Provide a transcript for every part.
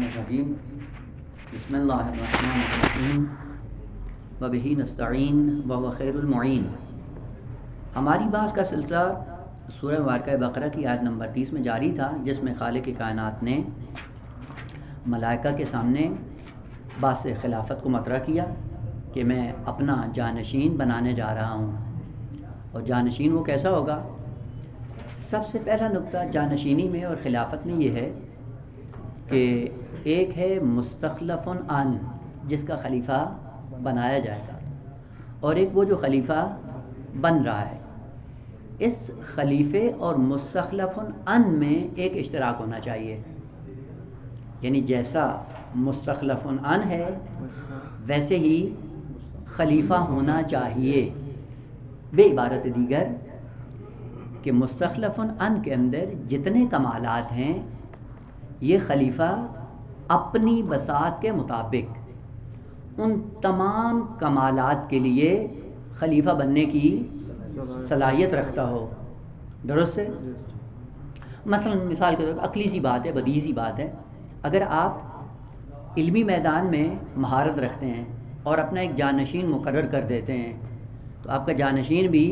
الرجیم بسم اللہ الرحمن الرحیم وبہ نستعین وہو خیر المعین۔ ہماری بحث کا سلسلہ سورہ مبارکہ بقرہ کی آیت نمبر 30 میں جاری تھا، جس میں خالق کائنات نے ملائکہ کے سامنے باعث خلافت کو مطرح کیا کہ میں اپنا جانشین بنانے جا رہا ہوں۔ اور جانشین وہ کیسا ہوگا؟ سب سے پہلا نقطہ جانشینی میں اور خلافت میں یہ ہے کہ ایک ہے مستخلف عن، جس کا خلیفہ بنایا جائے گا، اور ایک وہ جو خلیفہ بن رہا ہے۔ اس خلیفے اور مستخلف عن میں ایک اشتراک ہونا چاہیے، یعنی جیسا مستخلف عن ہے ویسے ہی خلیفہ ہونا چاہیے۔ بے عبارت دیگر کہ مستخلف عن کے اندر جتنے کمالات ہیں یہ خلیفہ اپنی بساط کے مطابق ان تمام کمالات کے لیے خلیفہ بننے کی صلاحیت رکھتا ہو۔ درست ہے؟ مثلا مثال کے طور پر عقلی سی بات ہے، بدیہی سی بات ہے، اگر آپ علمی میدان میں مہارت رکھتے ہیں اور اپنا ایک جانشین مقرر کر دیتے ہیں تو آپ کا جانشین بھی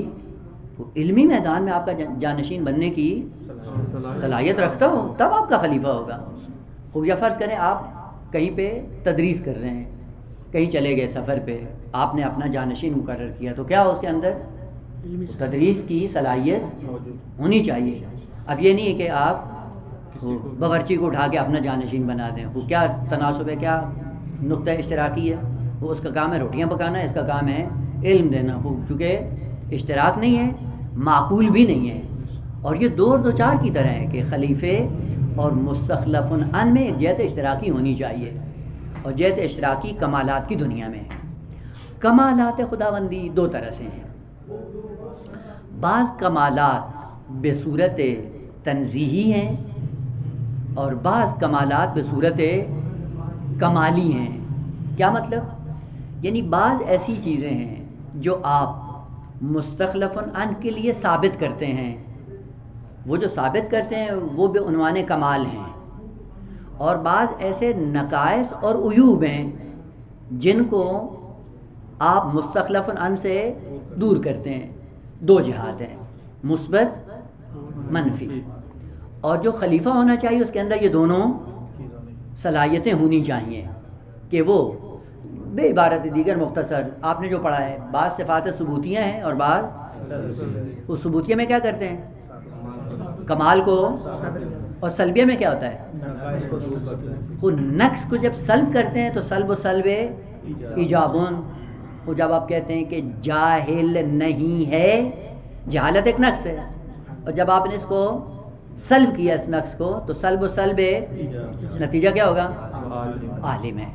علمی میدان میں آپ کا جانشین بننے کی صلاحیت رکھتا ہو، تب آپ کا خلیفہ ہوگا۔ خوب یا فرض کریں آپ کہیں پہ تدریس کر رہے ہیں، کہیں چلے گئے سفر پہ، آپ نے اپنا جانشین مقرر کیا تو کیا ہو اس کے اندر تدریس کی صلاحیت ہونی چاہیے۔ اب یہ نہیں ہے کہ آپ باورچی کو اٹھا کے اپنا جانشین بنا دیں، وہ کیا تناسب ہے، کیا نقطہ اشتراکی ہے؟ وہ اس کا کام ہے روٹیاں پکانا، اس کا کام ہے علم دینا، کیونکہ اشتراک نہیں ہے، معقول بھی نہیں ہے۔ اور یہ دو اور دو چار کی طرح ہے کہ خلیفے اور مستخلف عن میں ایک جہت اشتراکی ہونی چاہیے، اور جہت اشتراکی کمالات کی دنیا میں ہے۔ کمالات خداوندی دو طرح سے ہیں، بعض کمالات بصورت تنزیہی ہیں اور بعض کمالات بصورت کمالی ہیں۔ کیا مطلب؟ یعنی بعض ایسی چیزیں ہیں جو آپ مستخلف عن کے لیے ثابت کرتے ہیں، وہ جو ثابت کرتے ہیں وہ بے عنوان کمال ہیں، اور بعض ایسے نقائص اور عیوب ہیں جن کو آپ مستخلف عن سے دور کرتے ہیں۔ دو جہات ہیں، مثبت منفی، اور جو خلیفہ ہونا چاہیے اس کے اندر یہ دونوں صلاحیتیں ہونی چاہیے کہ وہ بے عبارت دیگر مختصر آپ نے جو پڑھا ہے، بعض صفات ثبوتیہ ہیں اور بعض وہ ثبوتیہ میں کیا کرتے ہیں کمال کو، اور سلبیہ میں کیا ہوتا ہے خود نقص کو جب سلب کرتے ہیں تو سلب و سلب ایجابن۔ وہ جب آپ کہتے ہیں کہ جاہل نہیں ہے، جہالت ایک نقص ہے، اور جب آپ نے اس کو سلب کیا اس نقص کو تو سلب و سلب نتیجہ کیا ہوگا؟ عالم ہے۔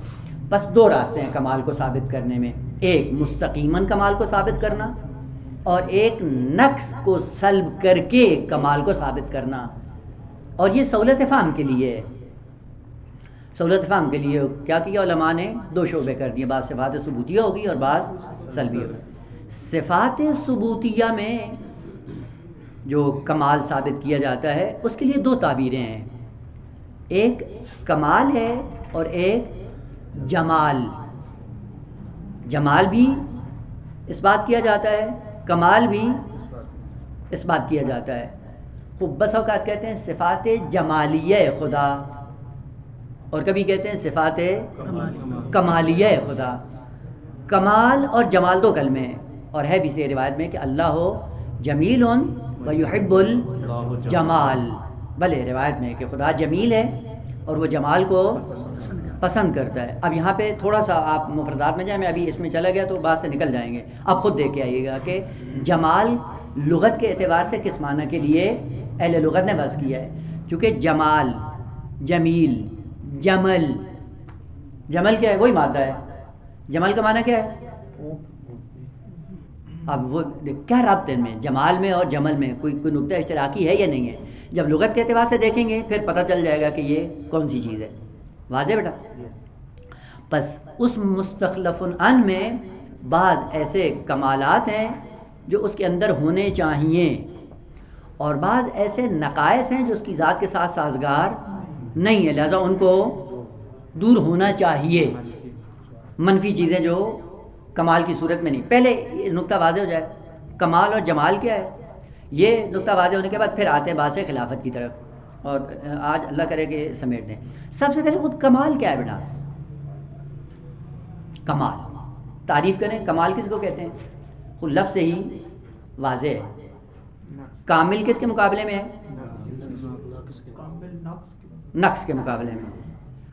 بس دو راستے ہیں کمال کو ثابت کرنے میں، ایک مستقیماً کمال کو ثابت کرنا اور ایک نقص کو سلب کر کے کمال کو ثابت کرنا۔ اور یہ سہولت فہم کے لیے ہے۔ سہولت فہم کے لیے کیا کیا علماء نے؟ دو شعبے کر دیے، بعض صفات ثبوتیہ ہوگی اور بعض سلبیہ ہوگی۔ صفات ثبوتیہ میں جو کمال ثابت کیا جاتا ہے اس کے لیے دو تعبیریں ہیں، ایک کمال ہے اور ایک جمال۔ جمال بھی اس بات کیا جاتا ہے، کمال بھی اس بات کیا جاتا ہے۔ خوب بس اوقات کہتے ہیں صفات جمالیہ خدا، اور کبھی کہتے ہیں صفات کمالیہ خدا۔ کمال اور جمال دو کلمے ہیں، اور ہے بھی سے روایت میں کہ اللہ ہو جمیل و یحب الجمال، بھلے روایت میں کہ خدا جمیل ہے اور وہ جمال کو پسند کرتا ہے۔ اب یہاں پہ تھوڑا سا آپ مفردات میں جائیں، میں ابھی اس میں چلا گیا تو بات سے نکل جائیں گے، اب خود دیکھ کے آئیے گا کہ جمال لغت کے اعتبار سے کس معنی کے لیے اہل لغت نے وضع کیا ہے، کیونکہ جمال، جمیل، جمل، جمل کیا ہے؟ وہی مادہ ہے۔ جمل کا معنی کیا ہے؟ اب وہ کیا رابط ہے ان میں، جمال میں اور جمل میں کوئی نقطہ اشتراکی ہے یا نہیں ہے؟ جب لغت کے اعتبار سے دیکھیں گے پھر پتہ چل جائے گا کہ یہ کون سی چیز ہے۔ واضح بیٹا؟ بس اس مستخلف عن میں بعض ایسے کمالات ہیں جو اس کے اندر ہونے چاہیے، اور بعض ایسے نقائص ہیں جو اس کی ذات کے ساتھ سازگار نہیں ہے، لہذا ان کو دور ہونا چاہیے، منفی چیزیں جو کمال کی صورت میں نہیں. پہلے یہ نقطہ واضح ہو جائے کمال اور جمال کیا ہے. یہ نقطہ واضح ہونے کے بعد پھر آتے ہیں باعث خلافت کی طرف، اور آج اللہ کرے کہ سمیٹ دیں. سب سے پہلے خود کمال کیا ہے بیٹا؟ کمال تعریف کریں، کمال کس کو کہتے ہیں؟ خود لفظ سے ہی واضح ہے. کامل کس کے مقابلے میں ہے؟ نقص کے مقابلے میں.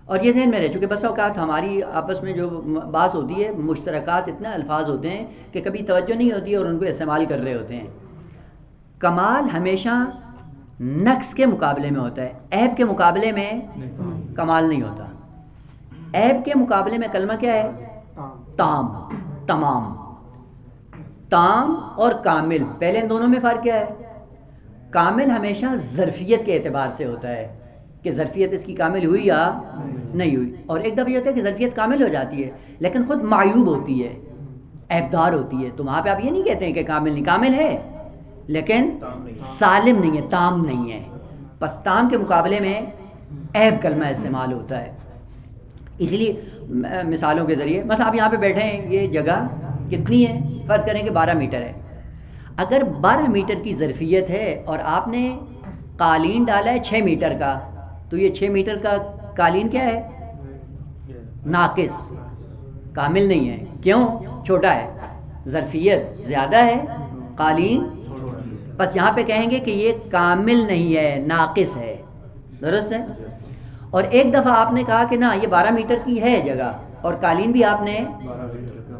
اور یہ ذہن میں رہے، چونکہ بس اوقات ہماری آپس میں جو بات ہوتی ہے مشترکات اتنے الفاظ ہوتے ہیں کہ کبھی توجہ نہیں ہوتی اور ان کو استعمال کر رہے ہوتے ہیں. کمال ہمیشہ نقص کے مقابلے میں ہوتا ہے، عیب کے مقابلے میں کمال نہیں ہوتا. عیب کے مقابلے میں کلمہ کیا ہے؟ تام، تمام. تام اور کامل، پہلے ان دونوں میں فرق کیا ہے؟ کامل ہمیشہ ظرفیت کے اعتبار سے ہوتا ہے کہ ظرفیت اس کی کامل ہوئی یا نہیں ہوئی. اور ایک دفعہ یہ ہوتا ہے کہ ظرفیت کامل ہو جاتی ہے لیکن خود معیوب ہوتی ہے، عیبدار ہوتی ہے. تو وہاں پہ آپ یہ نہیں کہتے ہیں کہ کامل نہیں، کامل ہے لیکن سالم نہیں ہے، تام نہیں ہے. پس تام کے مقابلے میں عیب کلمہ استعمال ہوتا ہے. اس لیے مثالوں کے ذریعے، مثلا آپ یہاں پہ بیٹھے ہیں، یہ جگہ کتنی ہے؟ فرض کریں کہ 12 میٹر ہے. اگر 12 میٹر کی ظرفیت ہے اور آپ نے قالین ڈالا ہے 6 میٹر کا، تو یہ 6 میٹر کا قالین کیا ہے؟ ناقص، کامل نہیں ہے. کیوں؟ چھوٹا ہے، ظرفیت زیادہ ہے، قالین. بس یہاں پہ کہیں گے کہ یہ کامل نہیں ہے، ناقص ہے. درست ہے؟ اور ایک دفعہ آپ نے کہا کہ نا یہ 12 میٹر کی ہے جگہ اور قالین بھی آپ نے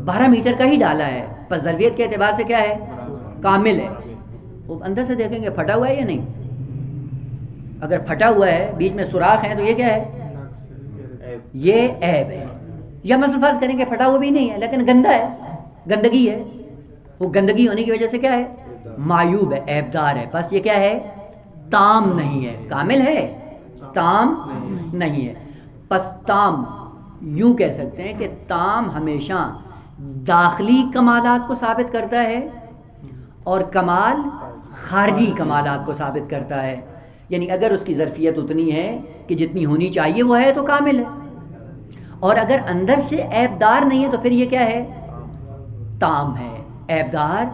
12 میٹر کا ہی ڈالا ہے، بس ظرفیت کے اعتبار سے کیا ہے؟ کامل ہے. وہ اندر سے دیکھیں گے پھٹا ہوا ہے یا نہیں. اگر پھٹا ہوا ہے، بیچ میں سوراخ ہے، تو یہ کیا ہے؟ یہ عیب ہے. یا مثلا فرض کریں کہ پھٹا ہوا بھی نہیں ہے لیکن گندا ہے، گندگی ہے. وہ گندگی ہونے کی وجہ سے کیا ہے؟ معیوب ہے، عیبدار ہے. بس یہ کیا ہے؟ تام نہیں ہے. کامل ہے، تام نہیں ہے. پس تام یوں کہہ سکتے ہیں کہ تام ہمیشہ داخلی کمالات کو ثابت کرتا ہے اور کمال خارجی کمالات کو ثابت کرتا ہے. یعنی اگر اس کی ظرفیت اتنی ہے کہ جتنی ہونی چاہیے وہ ہے تو کامل ہے، اور اگر اندر سے عیب دار نہیں ہے تو پھر یہ کیا ہے؟ تام ہے، عیب دار.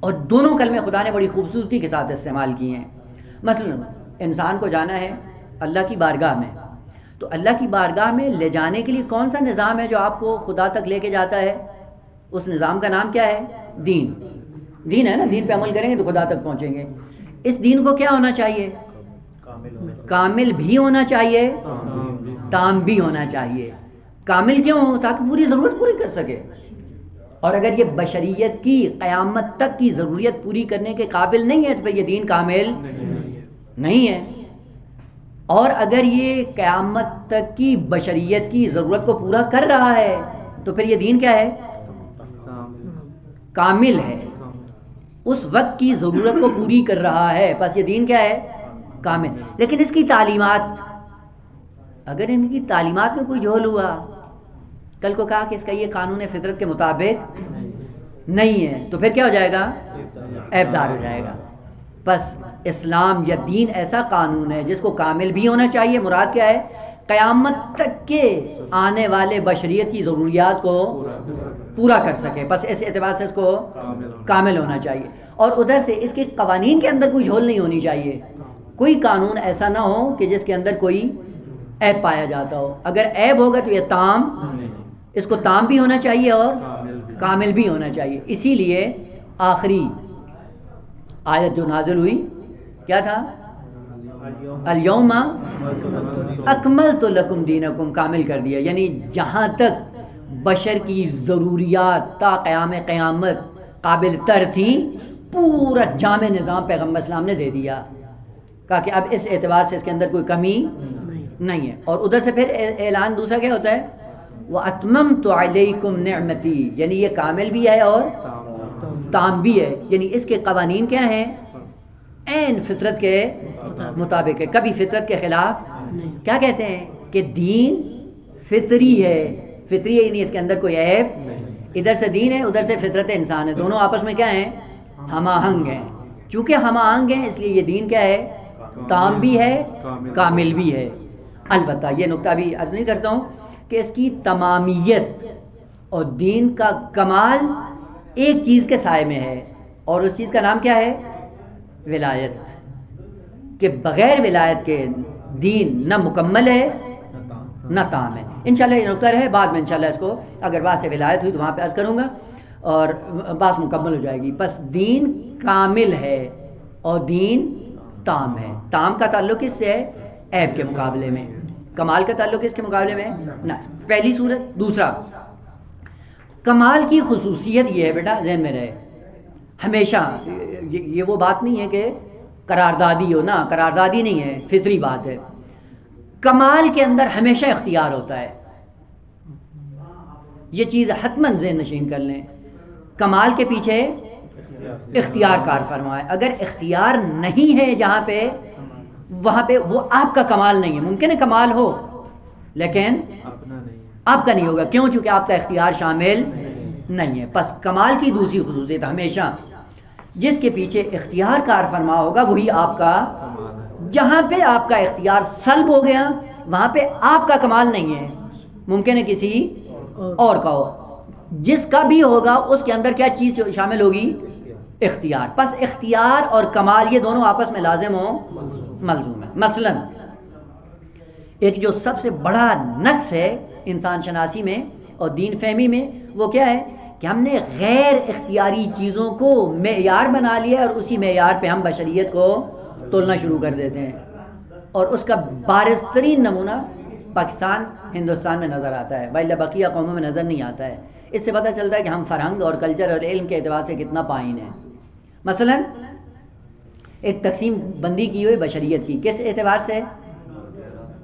اور دونوں کلمے خدا نے بڑی خوبصورتی کے ساتھ استعمال کیے ہیں. مثلا انسان کو جانا ہے اللہ کی بارگاہ میں، تو اللہ کی بارگاہ میں لے جانے کے لیے کون سا نظام ہے جو آپ کو خدا تک لے کے جاتا ہے؟ اس نظام کا نام کیا ہے؟ دین. دین ہے نا، دین پہ عمل کریں گے تو خدا تک پہنچیں گے. اس دین کو کیا ہونا چاہیے؟ کامل بھی ہونا چاہیے، تام بھی ہونا چاہیے. کامل کیوں ہو؟ تاکہ پوری ضرورت پوری کر سکے. اور اگر یہ بشریت کی قیامت تک کی ضرورت پوری کرنے کے قابل نہیں ہے تو پھر یہ دین کامل نہیں ہے. اور اگر یہ قیامت تک کی بشریت کی ضرورت کو پورا کر رہا ہے تو پھر یہ دین کیا ہے؟ کامل ہے. اس وقت کی ضرورت کو پوری کر رہا ہے، پس یہ دین کیا ہے؟ کامل. لیکن اس کی تعلیمات، اگر ان کی تعلیمات میں کوئی جھول ہوا، کل کو کہا کہ اس کا یہ قانون فطرت کے مطابق نہیں ہے، تو پھر کیا ہو جائے گا؟ عیبدار ہو جائے گا. بس اسلام یا دین ایسا قانون ہے جس کو کامل بھی ہونا چاہیے. مراد کیا ہے؟ قیامت تک کے آنے والے بشریت کی ضروریات کو پورا کر سکے. بس اس اعتبار سے اس کو کامل ہونا چاہیے. اور ادھر سے اس کے قوانین کے اندر کوئی جھول نہیں ہونی چاہیے. کوئی قانون ایسا نہ ہو کہ جس کے اندر کوئی عیب پایا جاتا ہو. اگر عیب ہوگا تو یہ تام، اس کو تام بھی ہونا چاہیے اور کامل بھی ہونا چاہیے. اسی لیے آخری آیت جو نازل ہوئی کیا تھا؟ الیوم اکملت لکم دینکم، کامل کر دیا. یعنی جہاں تک بشر کی ضروریات تا قیام قیامت قابل تر تھیں، پورا جامع نظام پیغمبر اسلام نے دے دیا. کہا کہ اب اس اعتبار سے اس کے اندر کوئی کمی نہیں ہے. اور ادھر سے پھر اعلان دوسرا کیا ہوتا ہے؟ وَأَتْمَمْتُ عَلَيْكُمْ نِعْمَتِي، یعنی یہ کامل بھی ہے اور تام بھی ہے. یعنی اس کے قوانین کیا ہیں؟ عین فطرت کے مطابق ہے، کبھی فطرت کے خلاف. کیا کہتے ہیں؟ کہ دین فطری ہے. فطری ہے یعنی اس کے اندر کوئی عیب، ادھر سے دین ہے ادھر سے فطرت انسان ہے، دونوں آپس میں کیا ہیں؟ ہم آہنگ ہیں. چونکہ ہم آہنگ ہیں اس لیے یہ دین کیا ہے؟ تام بھی ہے، کامل بھی ہے. البتہ یہ نقطہ بھی عرض نہیں کرتا ہوں کہ اس کی تمامیت اور دین کا کمال ایک چیز کے سائے میں ہے، اور اس چیز کا نام کیا ہے؟ ولایت. کہ بغیر ولایت کے دین نہ مکمل ہے نہ تام ہے. انشاءاللہ یہ نقطہ رہے، بعد میں انشاءاللہ اس کو اگر بات سے ولایت ہوئی تو وہاں پہ عرض کروں گا اور بات مکمل ہو جائے گی. بس دین کامل ہے اور دین تام ہے. تام کا تعلق کس سے ہے؟ عیب کے مقابلے میں. کمال کا تعلق اس کے مقابلے میں نہ. پہلی صورت. دوسرا، کمال کی خصوصیت یہ ہے بیٹا، ذہن میں رہے ہمیشہ، یہ وہ بات نہیں ہے کہ قراردادی ہو، نہ قراردادی نہیں ہے، فطری بات ہے. کمال کے اندر ہمیشہ اختیار ہوتا ہے. یہ چیز حتماً ذہن نشین کر لیں. کمال کے پیچھے اختیار کار فرما ہے. اگر اختیار نہیں ہے جہاں پہ، وہاں پہ وہ آپ کا کمال نہیں ہے. ممکن ہے کمال ہو لیکن آپ کا نہیں ہوگا. کیوں؟ چونکہ آپ کا اختیار شامل نہیں ہے. پس کمال کی دوسری خصوصیت ہمیشہ جس کے پیچھے اختیار کار فرما ہوگا وہی آپ کا. جہاں پہ آپ کا اختیار سلب ہو گیا وہاں پہ آپ کا کمال نہیں ہے، ممکن ہے کسی اور کا ہو. جس کا بھی ہوگا اس کے اندر کیا چیز شامل ہوگی؟ اختیار. پس اختیار اور کمال یہ دونوں آپس میں لازم ہوں، ملزوم ہے. مثلا ایک جو سب سے بڑا نقص ہے انسان شناسی میں اور دین فہمی میں، وہ کیا ہے کہ ہم نے غیر اختیاری چیزوں کو معیار بنا لیا اور اسی معیار پہ ہم بشریت کو تولنا شروع کر دیتے ہیں. اور اس کا بارز ترین نمونہ پاکستان، ہندوستان میں نظر آتا ہے، بھائی بقیہ قوموں میں نظر نہیں آتا ہے. اس سے پتہ چلتا ہے کہ ہم فرہنگ اور کلچر اور علم کے اعتبار سے کتنا پائن ہیں. مثلا ایک تقسیم بندی کی ہوئی بشریت کی، کس اعتبار سے؟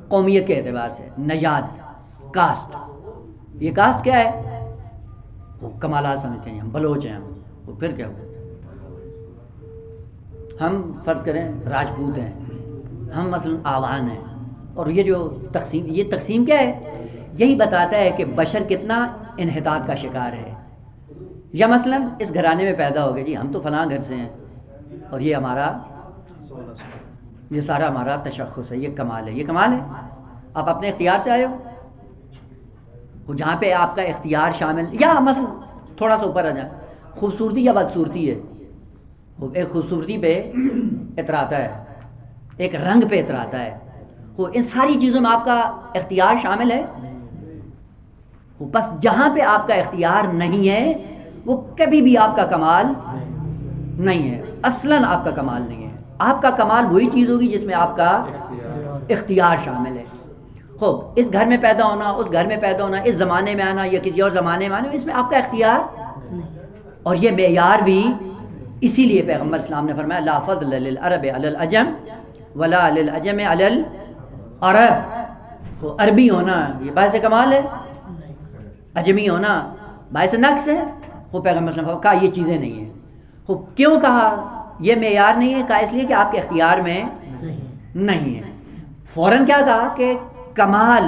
قومیت کے اعتبار سے. نژاد، کاسٹ. یہ کاسٹ کیا ہے؟ وہ کمالات سمجھتے ہیں. ہم بلوچ ہیں، وہ پھر کیا ہو؟ ہم فرض کریں راجپوت ہیں، ہم مثلا آوان ہیں. اور یہ جو تقسیم کیا ہے؟ یہی بتاتا ہے کہ بشر کتنا انحطاط کا شکار ہے. یا مثلا اس گھرانے میں پیدا ہو گئے، جی ہم تو فلاں گھر سے ہیں اور یہ سارا ہمارا تشخص ہے، یہ کمال ہے. یہ کمال ہے؟ آپ اپنے اختیار سے آئے ہو، جہاں پہ آپ کا اختیار شامل. یا مثلا تھوڑا سا اوپر آ جائیں، خوبصورتی یا بدصورتی ہے. ایک خوبصورتی پہ اتراتا ہے، ایک رنگ پہ اتراتا ہے. ان ساری چیزوں میں آپ کا اختیار شامل ہے. بس جہاں پہ آپ کا اختیار نہیں ہے وہ کبھی بھی آپ کا کمال نہیں ہے. اصلاً آپ کا کمال نہیں ہے. آپ کا کمال وہی چیز ہوگی جس میں آپ کا اختیار شامل ہے. خوب اس گھر میں پیدا ہونا، اس گھر میں پیدا ہونا، اس زمانے میں آنا یا کسی اور زمانے میں آنا، اس میں آپ کا اختیار. اور یہ معیار بھی اسی لیے پیغمبر اسلام نے فرمایا لا فضل للعرب علی العجم ولا للعجم علی العرب. تو عربی ہونا یہ باعث کمال ہے، عجمی ہونا باعث نقص ہے. وہ پیغمبر اسلام نے کہا یہ چیزیں نہیں ہیں. خوب کیوں کہا یہ معیار نہیں ہے؟ کہا اس لیے کہ آپ کے اختیار میں نہیں ہے. فوراً کیا کہا کہ کمال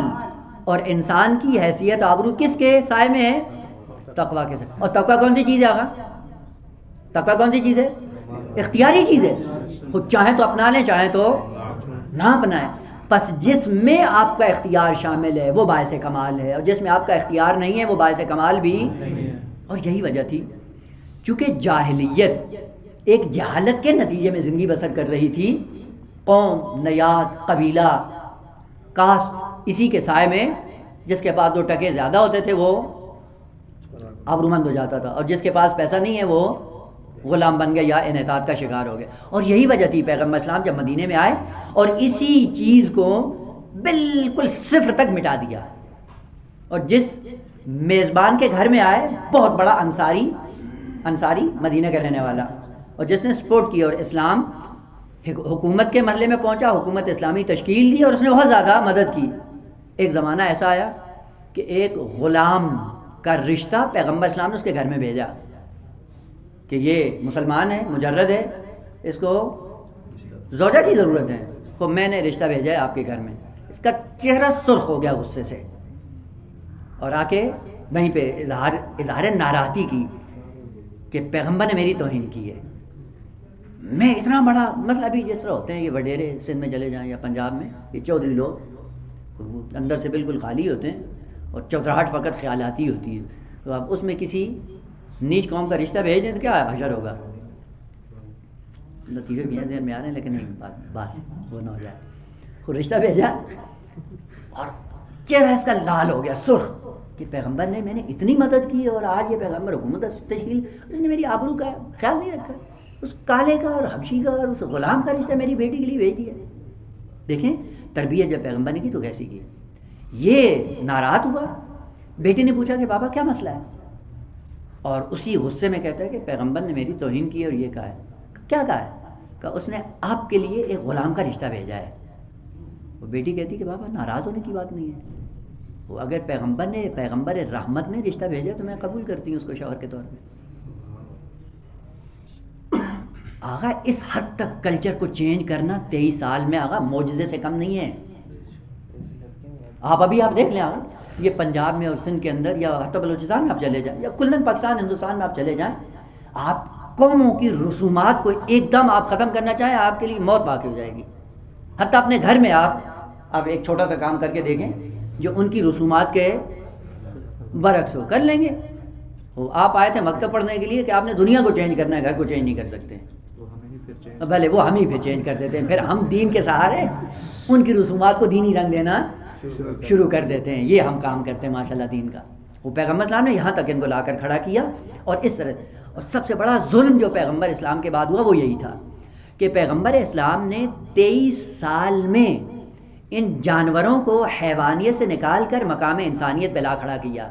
اور انسان کی حیثیت آبرو کس کے سائے میں ہے؟ تقویٰ کے سائے. اور تقویٰ کون سی چیز ہے آقا؟ تقویٰ کون سی چیز ہے؟ اختیاری چیز ہے. خود چاہیں تو اپنا لیں، چاہیں تو نہ اپنائیں. پس جس میں آپ کا اختیار شامل ہے وہ باعث کمال ہے، اور جس میں آپ کا اختیار نہیں ہے وہ باعث کمال بھی. اور یہی وجہ تھی چونکہ جاہلیت ایک جہالت کے نتیجے میں زندگی بسر کر رہی تھی. قوم، نیاد، قبیلہ، کاسٹ، اسی کے سائے میں جس کے پاس 2 ٹکے زیادہ ہوتے تھے وہ آبرومند ہو جاتا تھا، اور جس کے پاس پیسہ نہیں ہے وہ غلام بن گیا یا انحطاط کا شکار ہو گیا. اور یہی وجہ تھی پیغمبر اسلام جب مدینے میں آئے اور اسی چیز کو بالکل صفر تک مٹا دیا. اور جس میزبان کے گھر میں آئے، بہت بڑا انصاری مدینہ کا رہنے والا، اور جس نے سپورٹ کیا اور اسلام حکومت کے مرحلے میں پہنچا، حکومت اسلامی تشکیل دی اور اس نے بہت زیادہ مدد کی. ایک زمانہ ایسا آیا کہ ایک غلام کا رشتہ پیغمبر اسلام نے اس کے گھر میں بھیجا کہ یہ مسلمان ہے، مجرد ہے، اس کو زوجہ کی ضرورت ہے. تو میں نے رشتہ بھیجا ہے آپ کے گھر میں. اس کا چہرہ سرخ ہو گیا غصے سے اور آ کے وہیں پہ اظہار ناراضگی کی کہ پیغمبر نے میری توہین کی ہے. میں اتنا بڑا، مثلا ابھی جس طرح ہوتے ہیں یہ وڈیرے سندھ میں چلے جائیں یا پنجاب میں، یہ چودھری لوگ وہ اندر سے بالکل خالی ہوتے ہیں اور چوتراہٹ فقط خیالاتی ہوتی ہے. تو آپ اس میں کسی نیچ قوم کا رشتہ بھیج دیں تو کیا حشر ہوگا. لطیفے بھی ذہن میں آ رہے ہیں لیکن نہیں بس وہ نہ ہو جائے. خود رشتہ بھیجا اور چہرہ اس کا لال ہو گیا, سرخ, کہ پیغمبر نے, میں نے اتنی مدد کی اور آج یہ پیغمبر حکومت تشکیل, اس نے میری آبرو کا خیال نہیں رکھا, اس کالے کا اور حبشی کا اور اس غلام کا رشتہ میری بیٹی کے لیے بھیج دیا. دیکھیں تربیت جب پیغمبر نے کی تو کیسی کی. یہ ناراض ہوا, بیٹی نے پوچھا کہ بابا کیا مسئلہ ہے, اور اسی غصے میں کہتا ہے کہ پیغمبر نے میری توہین کی اور یہ کہا ہے. کیا کہا ہے؟ کہ اس نے آپ کے لیے ایک غلام کا رشتہ بھیجا ہے. وہ بیٹی کہتی کہ بابا ناراض ہونے کی بات نہیں ہے, وہ اگر پیغمبر رحمت نے رشتہ بھیجا تو میں قبول کرتی ہوں اس کو شوہر کے طور پہ. آغا اس حد تک کلچر کو چینج کرنا 23 سال میں آغا معجزے سے کم نہیں ہے. آپ دیکھ لیں آغا, یہ پنجاب میں اور سندھ کے اندر یا حتی بلوچستان میں آپ چلے جائیں یا کلن پاکستان ہندوستان میں آپ چلے جائیں, آپ قوموں کی رسومات کو ایک دم آپ ختم کرنا چاہیں آپ کے لیے موت واقع ہو جائے گی. حتیٰ اپنے گھر میں آپ ایک چھوٹا سا کام کر کے دیکھیں جو ان کی رسومات کے برعکس ہو, کر لیں گے. آپ آئے تھے مکتب پڑھنے کے لیے کہ آپ نے دنیا کو چینج کرنا ہے, گھر کو چینج نہیں کر سکتے. بھلے وہ ہم ہی پھر چینج کر دیتے ہیں, پھر ہم دین کے سہارے ان کی رسومات کو دینی رنگ دینا شروع کر دیتے ہیں. یہ ہم کام کرتے ہیں ماشاءاللہ دین کا. وہ پیغمبر اسلام نے یہاں تک ان کو لا کر کھڑا کیا. اور اس طرح, اور سب سے بڑا ظلم جو پیغمبر اسلام کے بعد ہوا وہ یہی تھا کہ پیغمبر اسلام نے 23 سال میں ان جانوروں کو حیوانیت سے نکال کر مقام انسانیت پہ لا کھڑا کیا.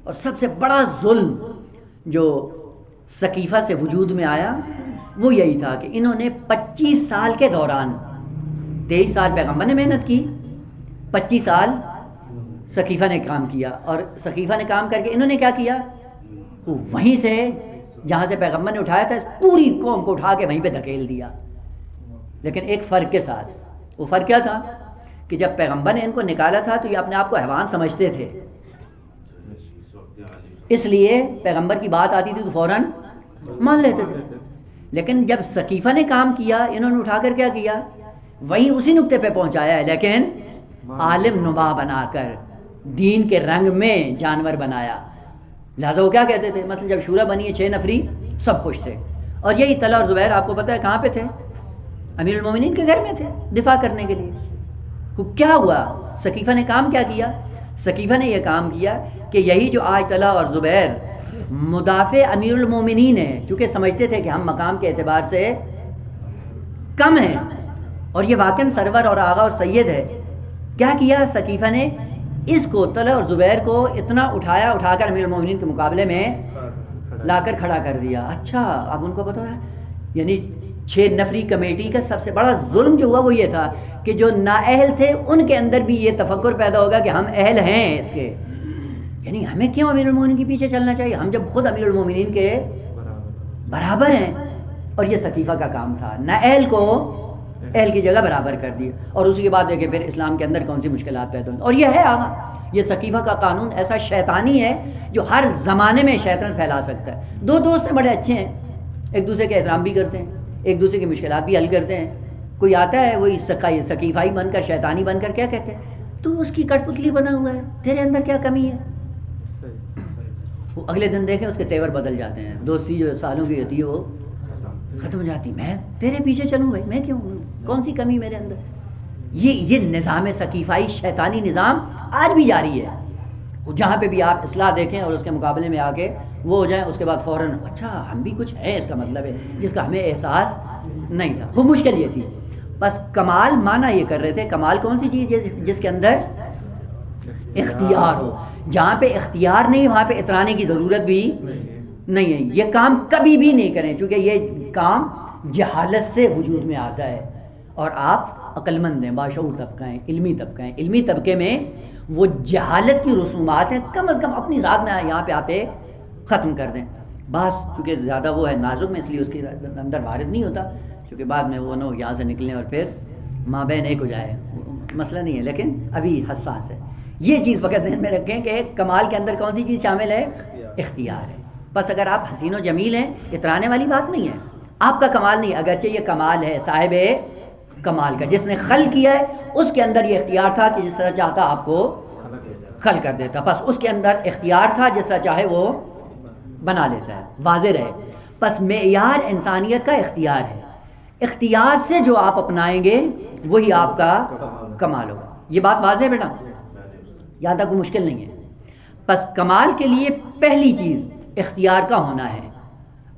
اور سب سے بڑا ظلم جو ثقیفہ سے وجود میں آیا وہ یہی تھا کہ انہوں نے 25 سال کے دوران, 23 سال پیغمبر نے محنت کی, 25 سال ثقیفہ نے کام کیا. اور ثقیفہ نے کام کر کے انہوں نے کیا کیا, وہیں سے جہاں سے پیغمبر نے اٹھایا تھا پوری قوم کو اٹھا کے وہیں پہ دھکیل دیا. لیکن ایک فرق کے ساتھ. وہ فرق کیا تھا کہ جب پیغمبر نے ان کو نکالا تھا تو یہ اپنے آپ کو حیوان سمجھتے تھے, اس لیے پیغمبر کی بات آتی تھی تو فوراً مان لیتے تھے. لیکن جب ثقیفہ نے کام کیا, انہوں نے اٹھا کر کیا کیا, وہیں اسی نقطے پہ پہنچایا ہے, لیکن عالم نما بنا کر دین کے رنگ میں جانور بنایا. لہٰذا وہ کیا کہتے تھے, مثلا جب شورا بنی ہے 6 نفری سب خوش تھے, اور یہی طلحہ اور زبیر آپ کو پتہ ہے کہاں پہ تھے, امیر المومنین کے گھر میں تھے دفاع کرنے کے لیے. کیا ہوا, ثقیفہ نے کام کیا کیا, ثقیفہ نے یہ کام کیا کہ یہی جو آج طلحہ اور زبیر مدافع امیر المومنین ہیں, چونکہ سمجھتے تھے کہ ہم مقام کے اعتبار سے کم ہیں اور یہ واقعاً سرور اور آغا اور سید ہے, کیا کیا ثقیفہ نے, اس کو طلحہ اور زبیر کو اتنا اٹھا کر امیر المومنین کے مقابلے میں لا کر کھڑا کر دیا. اچھا اب ان کو پتہ ہے, یعنی 6 نفری کمیٹی کا سب سے بڑا ظلم جو ہوا وہ یہ تھا کہ جو نااہل تھے ان کے اندر بھی یہ تفکر پیدا ہوگا کہ ہم اہل ہیں اس کے, یعنی ہمیں کیوں امیر المومنین کے پیچھے چلنا چاہیے, ہم جب خود امیر المومنین کے برابر ہیں. اور یہ ثقیفہ کا کام تھا, نااہل کو اہل کی جگہ برابر کر دی. اور اسی کے بعد دیکھیں پھر اسلام کے اندر کون سی مشکلات پیدا ہوئی. اور یہ ہے آگا, یہ ثقیفہ کا قانون ایسا شیطانی ہے جو ہر زمانے میں شیطان پھیلا سکتا ہے. 2 دوست ہیں بڑے اچھے ہیں, ایک دوسرے کے احترام بھی کرتے ہیں, ایک دوسرے کی مشکلات بھی حل کرتے ہیں. کوئی آتا ہے وہی ثقیفائی بن کر, شیطانی بن کر کیا کہتے ہیں, تو اس کی کٹ پتلی بنا ہوا ہے, تیرے اندر کیا کمی ہے. وہ اگلے دن دیکھیں اس کے تیور بدل جاتے ہیں, دوستی جو سالوں کی ہوتی ہے وہ ختم ہو جاتی. میں تیرے پیچھے چلوں بھائی, میں کیوں, کون سی کمی میرے اندر. یہ نظام ثقیفائی شیطانی نظام آج بھی جاری ہے. جہاں پہ بھی آپ اصلاح دیکھیں اور اس کے مقابلے میں آ کے وہ ہو جائیں, اس کے بعد فوراً اچھا ہم بھی کچھ ہیں, اس کا مطلب ہے جس کا ہمیں احساس نہیں تھا. وہ مشکل یہ تھی. بس کمال مانا یہ کر رہے تھے, کمال کون سی چیز ہے جس کے اندر اختیار ہو. جہاں پہ اختیار نہیں وہاں پہ اترانے کی ضرورت بھی نہیں ہے. یہ کام کبھی بھی نہیں کریں چونکہ یہ کام جہالت سے وجود میں آتا ہے. اور آپ عقل مند ہیں, باشعور طبقہ ہیں, علمی طبقہ ہیں. علمی طبقے میں وہ جہالت کی رسومات ہیں, کم از کم اپنی ذات میں یہاں پہ آپ ختم کر دیں. بس چونکہ زیادہ وہ ہے نازک میں, اس لیے اس کے اندر وارد نہیں ہوتا, کیونکہ بعد میں وہ نو یہاں سے نکلیں اور پھر ماں بہن ایک ہو جائے, مسئلہ نہیں ہے. لیکن ابھی حساس ہے. یہ چیز فقط ذہن میں رکھیں کہ کمال کے اندر کون سی چیز شامل ہے, اختیار ہے. بس اگر آپ حسین و جمیل ہیں, اترانے والی بات نہیں ہے. آپ کا کمال نہیں, اگرچہ یہ کمال ہے, صاحب کمال کا. جس نے خلق کیا ہے اس کے اندر یہ اختیار تھا کہ جس طرح چاہتا آپ کو خلق کر دیتا. بس اس کے اندر اختیار تھا, جس طرح چاہے وہ بنا لیتا ہے. واضح رہے. پس معیار انسانیت کا اختیار ہے. اختیار سے جو آپ اپنائیں گے وہی آپ کا کمال ہوگا. یہ بات واضح ہے بیٹا, یہاں تک کوئی مشکل نہیں ہے. پس کمال کے لیے پہلی چیز اختیار کا ہونا ہے.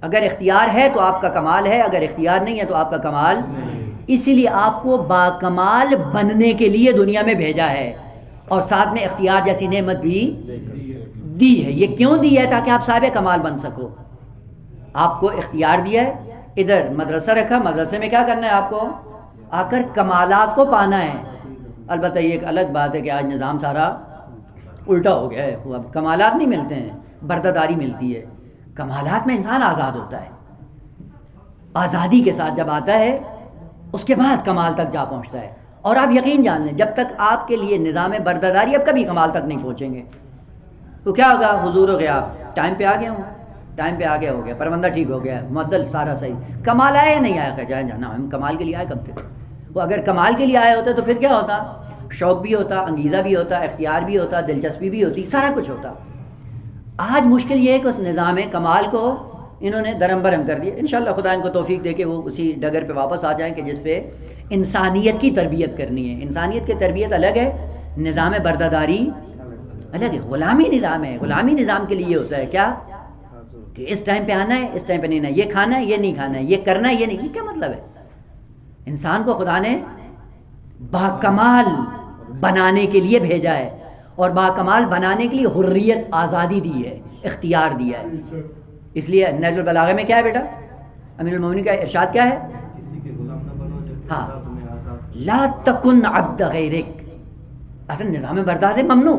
اگر اختیار ہے تو آپ کا کمال ہے, اگر اختیار نہیں ہے تو آپ کا کمال. اسی لیے آپ کو باکمال بننے کے لیے دنیا میں بھیجا ہے, اور ساتھ میں اختیار جیسی نعمت بھی دی ہے. یہ کیوں دی ہے؟ تاکہ آپ صاحب کمال بن سکو. آپ کو اختیار دیا ہے, ادھر مدرسہ رکھا, مدرسے میں کیا کرنا ہے آپ کو؟ آ کر کمالات کو پانا ہے. البتہ یہ ایک الگ بات ہے کہ آج نظام سارا الٹا ہو گیا ہے. اب کمالات نہیں ملتے ہیں, برداداری ملتی ہے. کمالات میں انسان آزاد ہوتا ہے. آزادی کے ساتھ جب آتا ہے اس کے بعد کمال تک جا پہنچتا ہے. اور آپ یقین جان لیں, جب تک آپ کے لیے نظام برداداری, اب کبھی کمال تک نہیں پہنچیں گے. تو کیا ہوگا؟ حضور ہو گیا, آپ ٹائم پہ آ گیا ہوں, ٹائم پہ آ گیا, ہو گیا, پروندہ ٹھیک ہو گیا, معدل سارا صحیح. کمال آیا یا نہیں آیا؟ کہ جائے جانا, ہم کمال کے لیے آئے کب تھے؟ وہ اگر کمال کے لیے آئے ہوتے تو پھر کیا ہوتا؟ شوق بھی ہوتا, انگیزہ بھی ہوتا, اختیار بھی ہوتا, دلچسپی بھی ہوتی, سارا کچھ ہوتا. آج مشکل یہ ہے کہ اس نظام کمال کو انہوں نے درم برہم کر دیا. انشاءاللہ خدا ان کو توفیق دے کہ وہ اسی ڈگر پہ واپس آ جائیں کہ جس پہ انسانیت کی تربیت کرنی ہے. انسانیت کی تربیت الگ ہے, نظام برداداری الگ ہے. غلامی نظام ہے. غلامی نظام کے لیے یہ ہوتا ہے کیا کہ اس ٹائم پہ آنا ہے, اس ٹائم پہ نہیں آنا ہے, یہ کھانا ہے, یہ نہیں کھانا ہے, یہ کرنا ہے, یہ نہیں. یہ کیا مطلب ہے؟ انسان کو خدا نے باکمال بنانے کے لیے بھیجا ہے, اور باکمال بنانے کے لیے حریت, آزادی دی ہے, اختیار دیا ہے. اس لیے نہج البلاغہ میں کیا ہے بیٹا؟ امیر المومنین کا ارشاد کیا ہے؟ ہاں, لا تکن عبد غیرک. اصل نظام بردار ممنوع.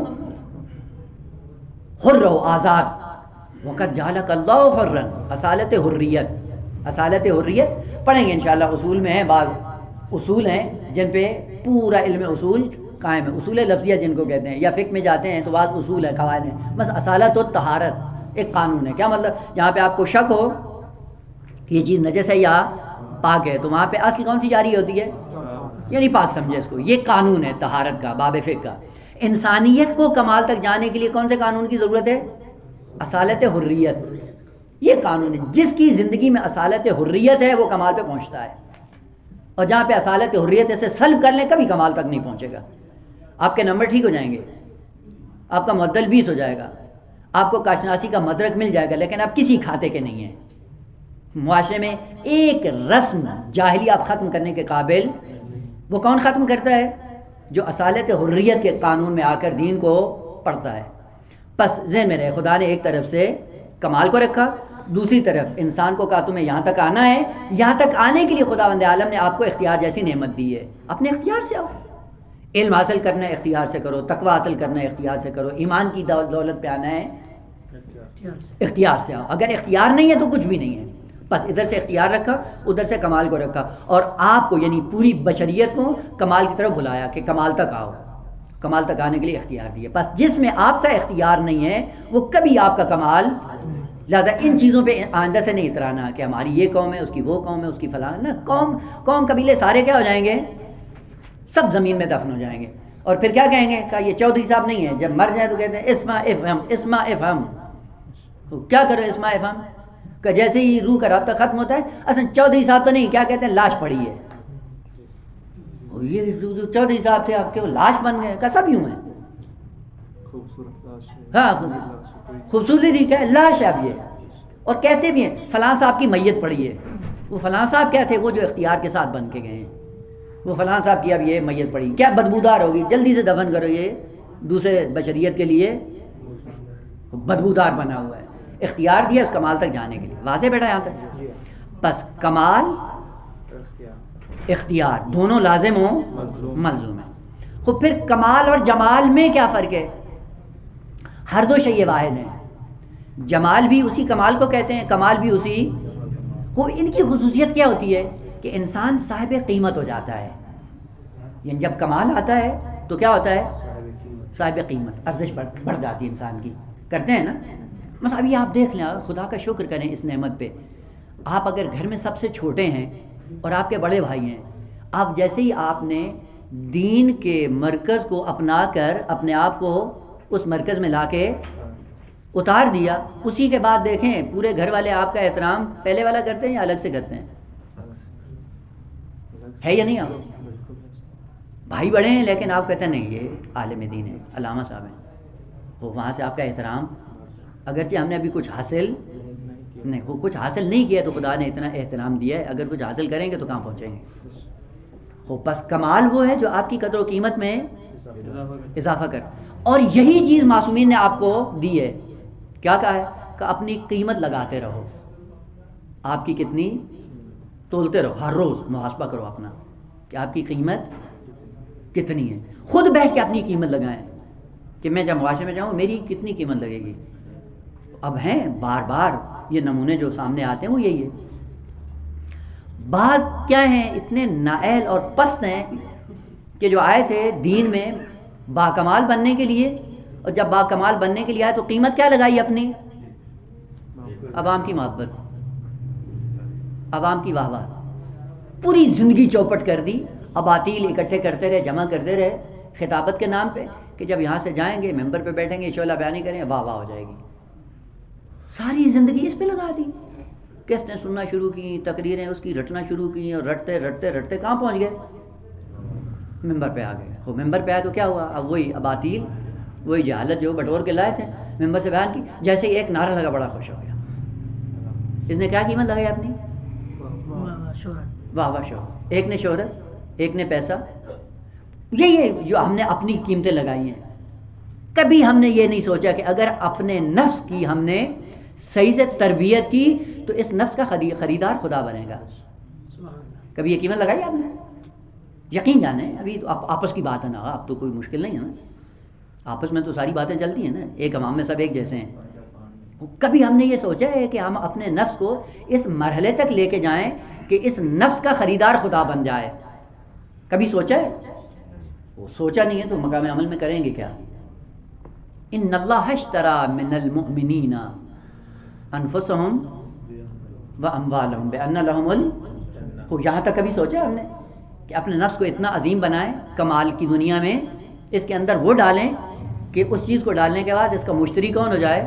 حر رہو, آزاد. وقت جعلک اللہ حرا, اصالت حریت. اصالت حریت پڑھیں گے انشاءاللہ. اصول میں ہیں, بعض اصول ہیں جن پہ پورا علم اصول قائم ہے. اصول لفظیہ جن کو کہتے ہیں, یا فقہ میں جاتے ہیں تو بعض اصول ہے, قواعد ہیں. بس اصالت و طہارت ایک قانون ہے. کیا مطلب؟ جہاں پہ آپ کو شک ہو کہ یہ چیز نجس ہے یا پاک ہے, تو وہاں پہ اصل کون سی جاری ہوتی ہے؟ یعنی پاک سمجھے اس کو. یہ قانون ہے طہارت کا, باب فقہ کا. انسانیت کو کمال تک جانے کے لیے کون سے قانون کی ضرورت ہے؟ اصالت حریت. یہ قانون ہے. جس کی زندگی میں اصالت حریت ہے وہ کمال پہ پہنچتا ہے, اور جہاں پہ اصالت حریت اسے سلب کر لیں کبھی کمال تک نہیں پہنچے گا. آپ کے نمبر ٹھیک ہو جائیں گے, آپ کا معدل 20 ہو جائے گا, آپ کو کاشناسی کا مدرک مل جائے گا, لیکن آپ کسی کھاتے کے نہیں ہیں. معاشرے میں ایک رسم جاہلی آپ ختم کرنے کے قابل. وہ کون ختم کرتا ہے؟ جو اصالت حریت کے قانون میں آ کر دین کو پڑھتا ہے. پس ذہن میں رہے, خدا نے ایک طرف سے کمال کو رکھا, دوسری طرف انسان کو کہا تمہیں یہاں تک آنا ہے. یہاں تک آنے کے لیے خداوند عالم نے آپ کو اختیار جیسی نعمت دی ہے. اپنے اختیار سے آؤ. علم حاصل کرنا ہے اختیار سے کرو, تقوی حاصل کرنا ہے اختیار سے کرو, ایمان کی دولت پہ آنا ہے اختیار سے آؤ. اگر اختیار نہیں ہے تو کچھ بھی نہیں ہے. بس ادھر سے اختیار رکھا, ادھر سے کمال کو رکھا, اور آپ کو یعنی پوری بشریت کو کمال کی طرف بلایا کہ کمال تک آؤ. کمال تک آنے کے لیے اختیار دیا. بس جس میں آپ کا اختیار نہیں ہے وہ کبھی آپ کا کمال. لہٰذا ان چیزوں پہ آئندہ سے نہیں اترانا کہ ہماری یہ قوم ہے, اس کی وہ قوم ہے, اس کی فلاں. نا, قوم قبیلے سارے کیا ہو جائیں گے؟ سب زمین میں دفن ہو جائیں گے. اور پھر کیا کہیں گے؟ کہ یہ چودھری صاحب نہیں ہے. جب مر جائیں تو کہتے ہیں اسما افہم, اسما افہم. کیا کرو اسما افہم؟ کہ جیسے ہی روح کا رابطہ ختم ہوتا ہے, اصل چودھری صاحب تو نہیں, کیا کہتے ہیں؟ لاش پڑی ہے. یہ جو چودھری صاحب تھے آپ کے وہ لاش بن گئے. کا سب یوں ہیں. ہاں, خوبصورتی تھی کیا؟ لاش ہے اب یہ. اور کہتے بھی ہیں فلاں صاحب کی میت پڑی ہے. وہ فلاں صاحب کیا تھے؟ وہ جو اختیار کے ساتھ بن کے گئے ہیں. وہ فلاں صاحب کی اب یہ میت پڑی, کیا بدبودار ہوگی, جلدی سے دفن کرو. یہ دوسرے بشریت کے لیے بدبودار بنا ہوا ہے. اختیار دیا اس کمال تک جانے کے لیے. واضح بیٹا یہاں تک؟ بس کمال اختیار دونوں لازم ہوں, ملزوم ہیں. خود پھر کمال اور جمال میں کیا فرق ہے؟ ہر دو شیء واحد ہیں. جمال بھی اسی کمال کو کہتے ہیں, کمال بھی اسی. خوب ان کی خصوصیت کیا ہوتی ہے کہ انسان صاحب قیمت ہو جاتا ہے. یعنی جب کمال آتا ہے تو کیا ہوتا ہے؟ صاحب قیمت, ارزش بڑھ جاتی ہے انسان کی. کرتے ہیں نا. مثلا ابھی آپ دیکھ لیں, خدا کا شکر کریں اس نعمت پہ. آپ اگر گھر میں سب سے چھوٹے ہیں اور آپ کے بڑے بھائی ہیں, اب جیسے ہی آپ نے دین کے مرکز کو اپنا کر اپنے آپ کو اس مرکز میں لا کے اتار دیا، اسی کے بعد دیکھیں پورے گھر والے آپ کا احترام پہلے والا کرتے ہیں یا الگ سے کرتے ہیں؟ ہے یا نہیں؟ آپ بھائی بڑے ہیں لیکن آپ کہتے ہیں نہیں یہ عالم دین ہے، علامہ صاحب ہیں، وہ وہاں سے آپ کا احترام، اگرچہ ہم نے ابھی کچھ حاصل نہیں، وہ کچھ حاصل نہیں کیا تو خدا نے اتنا احترام دیا ہے، اگر کچھ حاصل کریں گے تو کہاں پہنچیں گے؟ وہ بس کمال وہ ہے جو آپ کی قدر و قیمت میں اضافہ کر، اور یہی چیز معصومین نے آپ کو دی ہے۔ کیا کہا ہے کہ اپنی قیمت لگاتے رہو، آپ کی کتنی تولتے رہو، ہر روز محاسبہ کرو اپنا کہ آپ کی قیمت کتنی ہے، خود بیٹھ کے اپنی قیمت لگائیں کہ میں جب معاشرے میں جاؤں میری کتنی قیمت لگے گی۔ اب ہیں بار بار یہ نمونے جو سامنے آتے ہیں وہ یہی ہے۔ بعض کیا ہیں اتنے نااہل اور پست ہیں کہ جو آئے تھے دین میں باکمال بننے کے لیے، اور جب باکمال بننے کے لیے آئے تو قیمت کیا لگائی اپنی؟ عوام کی محبت، عوام کی واہ واہ، پوری زندگی چوپٹ کر دی، اباطیل اکٹھے کرتے رہے، جمع کرتے رہے خطابت کے نام پہ کہ جب یہاں سے جائیں گے ممبر پہ بیٹھیں گے شعلہ بیانی کریں گے واہ واہ ہو جائے گی، ساری زندگی اس پہ لگا دی، کیسٹیں سننا شروع کی، تقریریں اس کی رٹنا شروع کی، اور رٹتے رٹتے رٹتے کہاں پہنچ گئے؟ ممبر پہ آ گئے۔ وہ ممبر پہ آئے تو کیا ہوا؟ اب وہی اباطیل، وہی جہالت جو بٹور کے لائے تھے ممبر سے بیان کی، جیسے ایک نعرہ لگا بڑا خوش ہو گیا۔ اس نے کیا قیمت لگائی اپنی؟ واہ واہ شہرت، ایک نے شہرت، ایک نے پیسہ، یہی ہے جو ہم نے اپنی قیمتیں لگائی ہیں۔ کبھی ہم نے یہ نہیں سوچا کہ اگر اپنے نفس کی ہم نے صحیح سے تربیت کی تو اس نفس کا خریدار خدا بنے گا۔ کبھی یہ قیمت لگائی آپ نے؟ یقین جانیں ابھی تو آپس کی بات ہے نا، اب تو کوئی مشکل نہیں ہے نا، آپس میں تو ساری باتیں چلتی ہیں نا، ایک عوام میں سب ایک جیسے ہیں۔ کبھی ہم نے یہ سوچا ہے کہ ہم اپنے نفس کو اس مرحلے تک لے کے جائیں کہ اس نفس کا خریدار خدا بن جائے؟ کبھی سوچا ہے؟ وہ سوچا نہیں ہے تو مقام عمل میں کریں گے کیا؟ ان اللہ اشترى من المؤمنین انفسهم واموالهم بان لهم الجنہ، یہاں تک کبھی سوچا ہم نے کہ اپنے نفس کو اتنا عظیم بنائیں کمال کی دنیا میں، اس کے اندر وہ ڈالیں کہ اس چیز کو ڈالنے کے بعد اس کا مشتری کون ہو جائے؟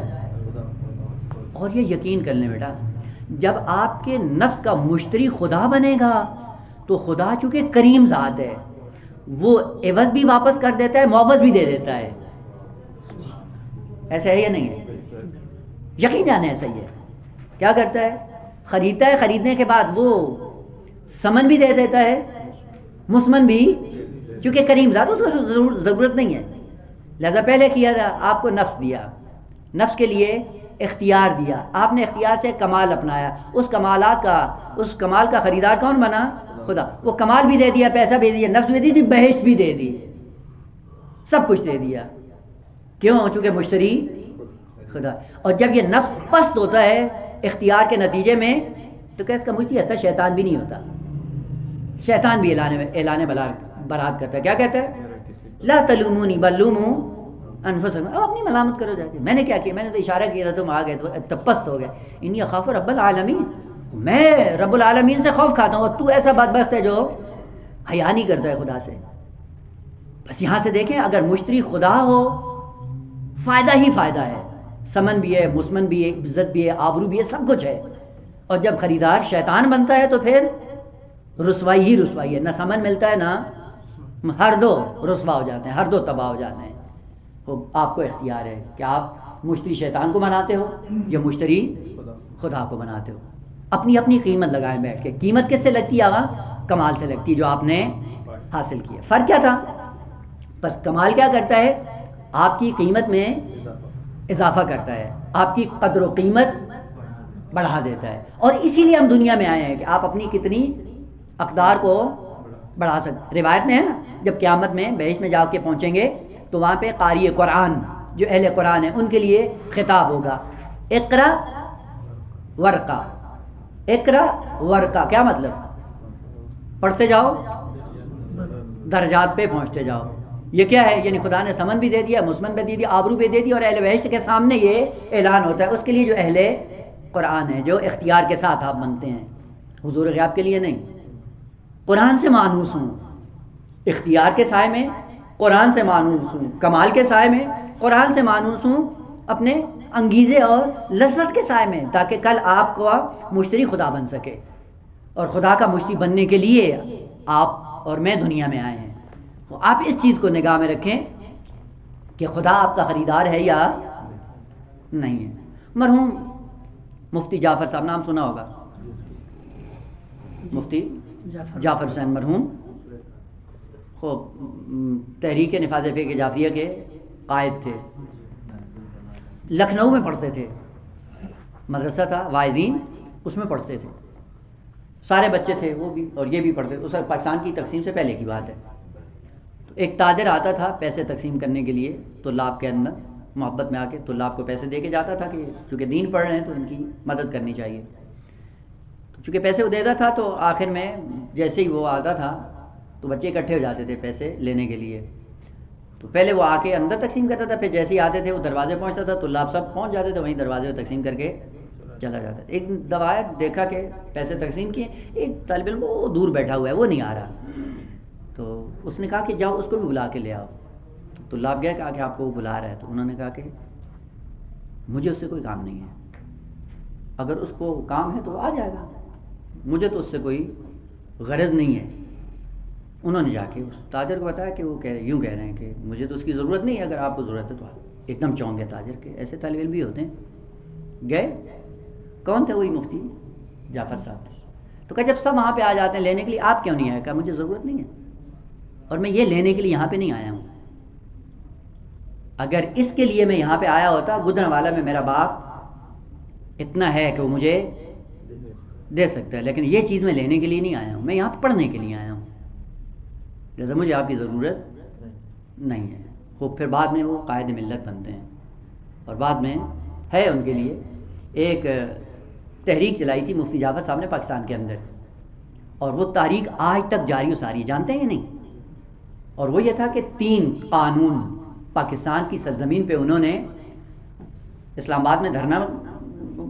اور یہ یقین کر لیں بیٹا، جب آپ کے نفس کا مشتری خدا بنے گا تو خدا چونکہ کریم ذات ہے وہ عوض بھی واپس کر دیتا ہے، معوض بھی دے دیتا ہے۔ ایسا ہے یا نہیں ہے؟ یقین جانے ایسا ہی ہے۔ کیا کرتا ہے؟ خریدتا ہے، خریدنے کے بعد وہ سمن بھی دے دیتا ہے، مسمن بھی، چونکہ کریم ذات، اس کو ضرورت نہیں ہے، لہذا پہلے کیا تھا آپ کو نفس دیا، نفس کے لیے اختیار دیا، آپ نے اختیار سے کمال اپنایا، اس کمال کا خریدار کون بنا؟ خدا۔ وہ کمال بھی دے دیا، پیسہ بھی دے دیا، نفس بھی دے دی، بہشت بھی دے دی، سب کچھ دے دیا، کیوں؟ چونکہ مشتری خدا۔ اور جب یہ نفس پست ہوتا ہے اختیار کے نتیجے میں تو کیا اس کا مشتری ہوتا؟ شیطان بھی نہیں ہوتا، شیطان بھی اعلان برات کرتا ہے، کیا کہتا ہے؟ لا تلومونی بل لوموا انفسکم، اب اپنی ملامت کرو جا کے، میں نے کیا کیا؟ میں نے تو اشارہ کیا تھا، تم آ گئے تو پست ہو گئے۔ انی اخاف رب العالمین، میں رب العالمین سے خوف کھاتا ہوں اور تو ایسا بدبخت ہے جو حیا نہیں کرتا ہے خدا سے۔ بس یہاں سے دیکھیں اگر مشتری خدا ہو فائدہ ہی فائدہ ہے، سمن بھی ہے، مسمن بھی ہے، عزت بھی ہے، آبرو بھی ہے، سب کچھ ہے۔ اور جب خریدار شیطان بنتا ہے تو پھر رسوائی ہی رسوائی ہے، نہ سمن ملتا ہے نہ، ہر دو رسوا ہو جاتے ہیں، ہر دو تباہ ہو جاتے ہیں۔ وہ آپ کو اختیار ہے کہ آپ مشتری شیطان کو بناتے ہو یا مشتری خدا کو بناتے ہو۔ اپنی اپنی قیمت لگائیں بیٹھ کے۔ قیمت کس سے لگتی ہے آقا؟ کمال سے لگتی ہے جو آپ نے حاصل کیا۔ فرق کیا تھا؟ بس کمال کیا کرتا ہے؟ آپ کی قیمت میں اضافہ کرتا ہے، آپ کی قدر و قیمت بڑھا دیتا ہے، اور اسی لیے ہم دنیا میں آئے ہیں کہ آپ اپنی کتنی اقدار کو بڑھا سکتے۔ روایت میں ہے نا جب قیامت میں بہشت میں جا کے پہنچیں گے تو وہاں پہ قاری قرآن جو اہل قرآن ہیں ان کے لیے خطاب ہوگا، اقرا ورقا، اقرا ورقا، کیا مطلب؟ پڑھتے جاؤ، درجات پہ پہنچتے جاؤ۔ یہ کیا ہے؟ یعنی خدا نے سمن بھی دے دیا، مسمن بھی دے دیا، آبرو بھی دے دی، اور اہل بہشت کے سامنے یہ اعلان ہوتا ہے اس کے لیے جو اہل قرآن ہے، جو اختیار کے ساتھ آپ بنتے ہیں، حضور غیاب کے لیے نہیں۔ قرآن سے مانوس ہوں، اختیار کے سائے میں قرآن سے مانوس ہوں، کمال کے سائے میں قرآن سے مانوس ہوں، اپنے انگیزے اور لذت کے سائے میں، تاکہ کل آپ کو مشتری خدا بن سکے، اور خدا کا مشتری بننے کے لیے آپ اور میں دنیا میں آئے ہیں۔ تو آپ اس چیز کو نگاہ میں رکھیں کہ خدا آپ کا خریدار ہے یا نہیں ہے۔ مرحوم مفتی جعفر صاحب، نام سنا ہوگا، مفتی جعفر حسین مرحوم، خوب تحریک نفاذ فقہ جعفریہ کے قائد تھے، لکھنؤ میں پڑھتے تھے، مدرسہ تھا واعظین، اس میں پڑھتے تھے، سارے بچے تھے وہ بھی اور یہ بھی پڑھتے تھے، اس وقت پاکستان کی تقسیم سے پہلے کی بات ہے۔ تو ایک تاجر آتا تھا پیسے تقسیم کرنے کے لیے طلاب کے اندر، محبت میں آ کے طلاب کو پیسے دے کے جاتا تھا کہ چونکہ دین پڑھ رہے ہیں تو ان کی مدد کرنی چاہیے۔ چونکہ پیسے وہ دیتا تھا تو آخر میں جیسے ہی وہ آتا تھا تو بچے اکٹھے ہو جاتے تھے پیسے لینے کے لیے، تو پہلے وہ آ کے اندر تقسیم کرتا تھا، پھر جیسے ہی آتے تھے وہ دروازے پہنچتا تھا، طلاب سب پہنچ جاتے تھے، وہیں دروازے پہ تقسیم کر کے چلا جاتا تھا۔ ایک دفعہ دیکھا کہ پیسے تقسیم کیے، ایک طالب علم وہ دور بیٹھا ہوا ہے، وہ نہیں آ رہا، تو اس نے کہا کہ جاؤ اس کو بھی بلا کے لے آؤ۔ تو طلاب گئے، کہا کہ آپ کو وہ بلا رہا ہے، تو انہوں نے کہا کہ مجھے اس سے کوئی کام نہیں ہے، اگر اس کو کام ہے تو وہ آ جائے گا، مجھے تو اس سے کوئی غرض نہیں ہے۔ انہوں نے جا کے اس تاجر کو بتایا کہ وہ یوں کہہ رہے ہیں کہ مجھے تو اس کی ضرورت نہیں ہے، اگر آپ کو ضرورت ہے تو ایک دم چونک گئے تاجر کے، ایسے طالب علم بھی ہوتے ہیں۔ گئے، کون تھے؟ وہی مفتی جعفر صاحب تھے۔ تو کہا جب سب وہاں پہ آ جاتے ہیں لینے کے لیے، آپ کیوں نہیں آئے؟ کہا مجھے ضرورت نہیں ہے اور میں یہ لینے کے لیے یہاں پہ نہیں آیا ہوں، اگر اس کے لیے میں یہاں پہ آیا ہوتا، گجرانوالہ میں میرا باپ اتنا ہے کہ وہ مجھے دے سکتا ہے، لیکن یہ چیز میں لینے کے لیے نہیں آیا ہوں، میں یہاں پہ پڑھنے کے لیے آیا ہوں، لہٰذا مجھے آپ کی ضرورت نہیں ہے۔ خوب پھر بعد میں وہ قائد ملت بنتے ہیں، اور بعد میں ہے ان کے لیے ایک تحریک چلائی تھی مفتی جعفر صاحب نے پاکستان کے اندر، اور وہ تاریخ آج تک جاری و ساری، جانتے ہیں یا نہیں؟ اور وہ یہ تھا کہ 3 قانون پاکستان کی سرزمین پہ انہوں نے اسلام آباد میں دھرنا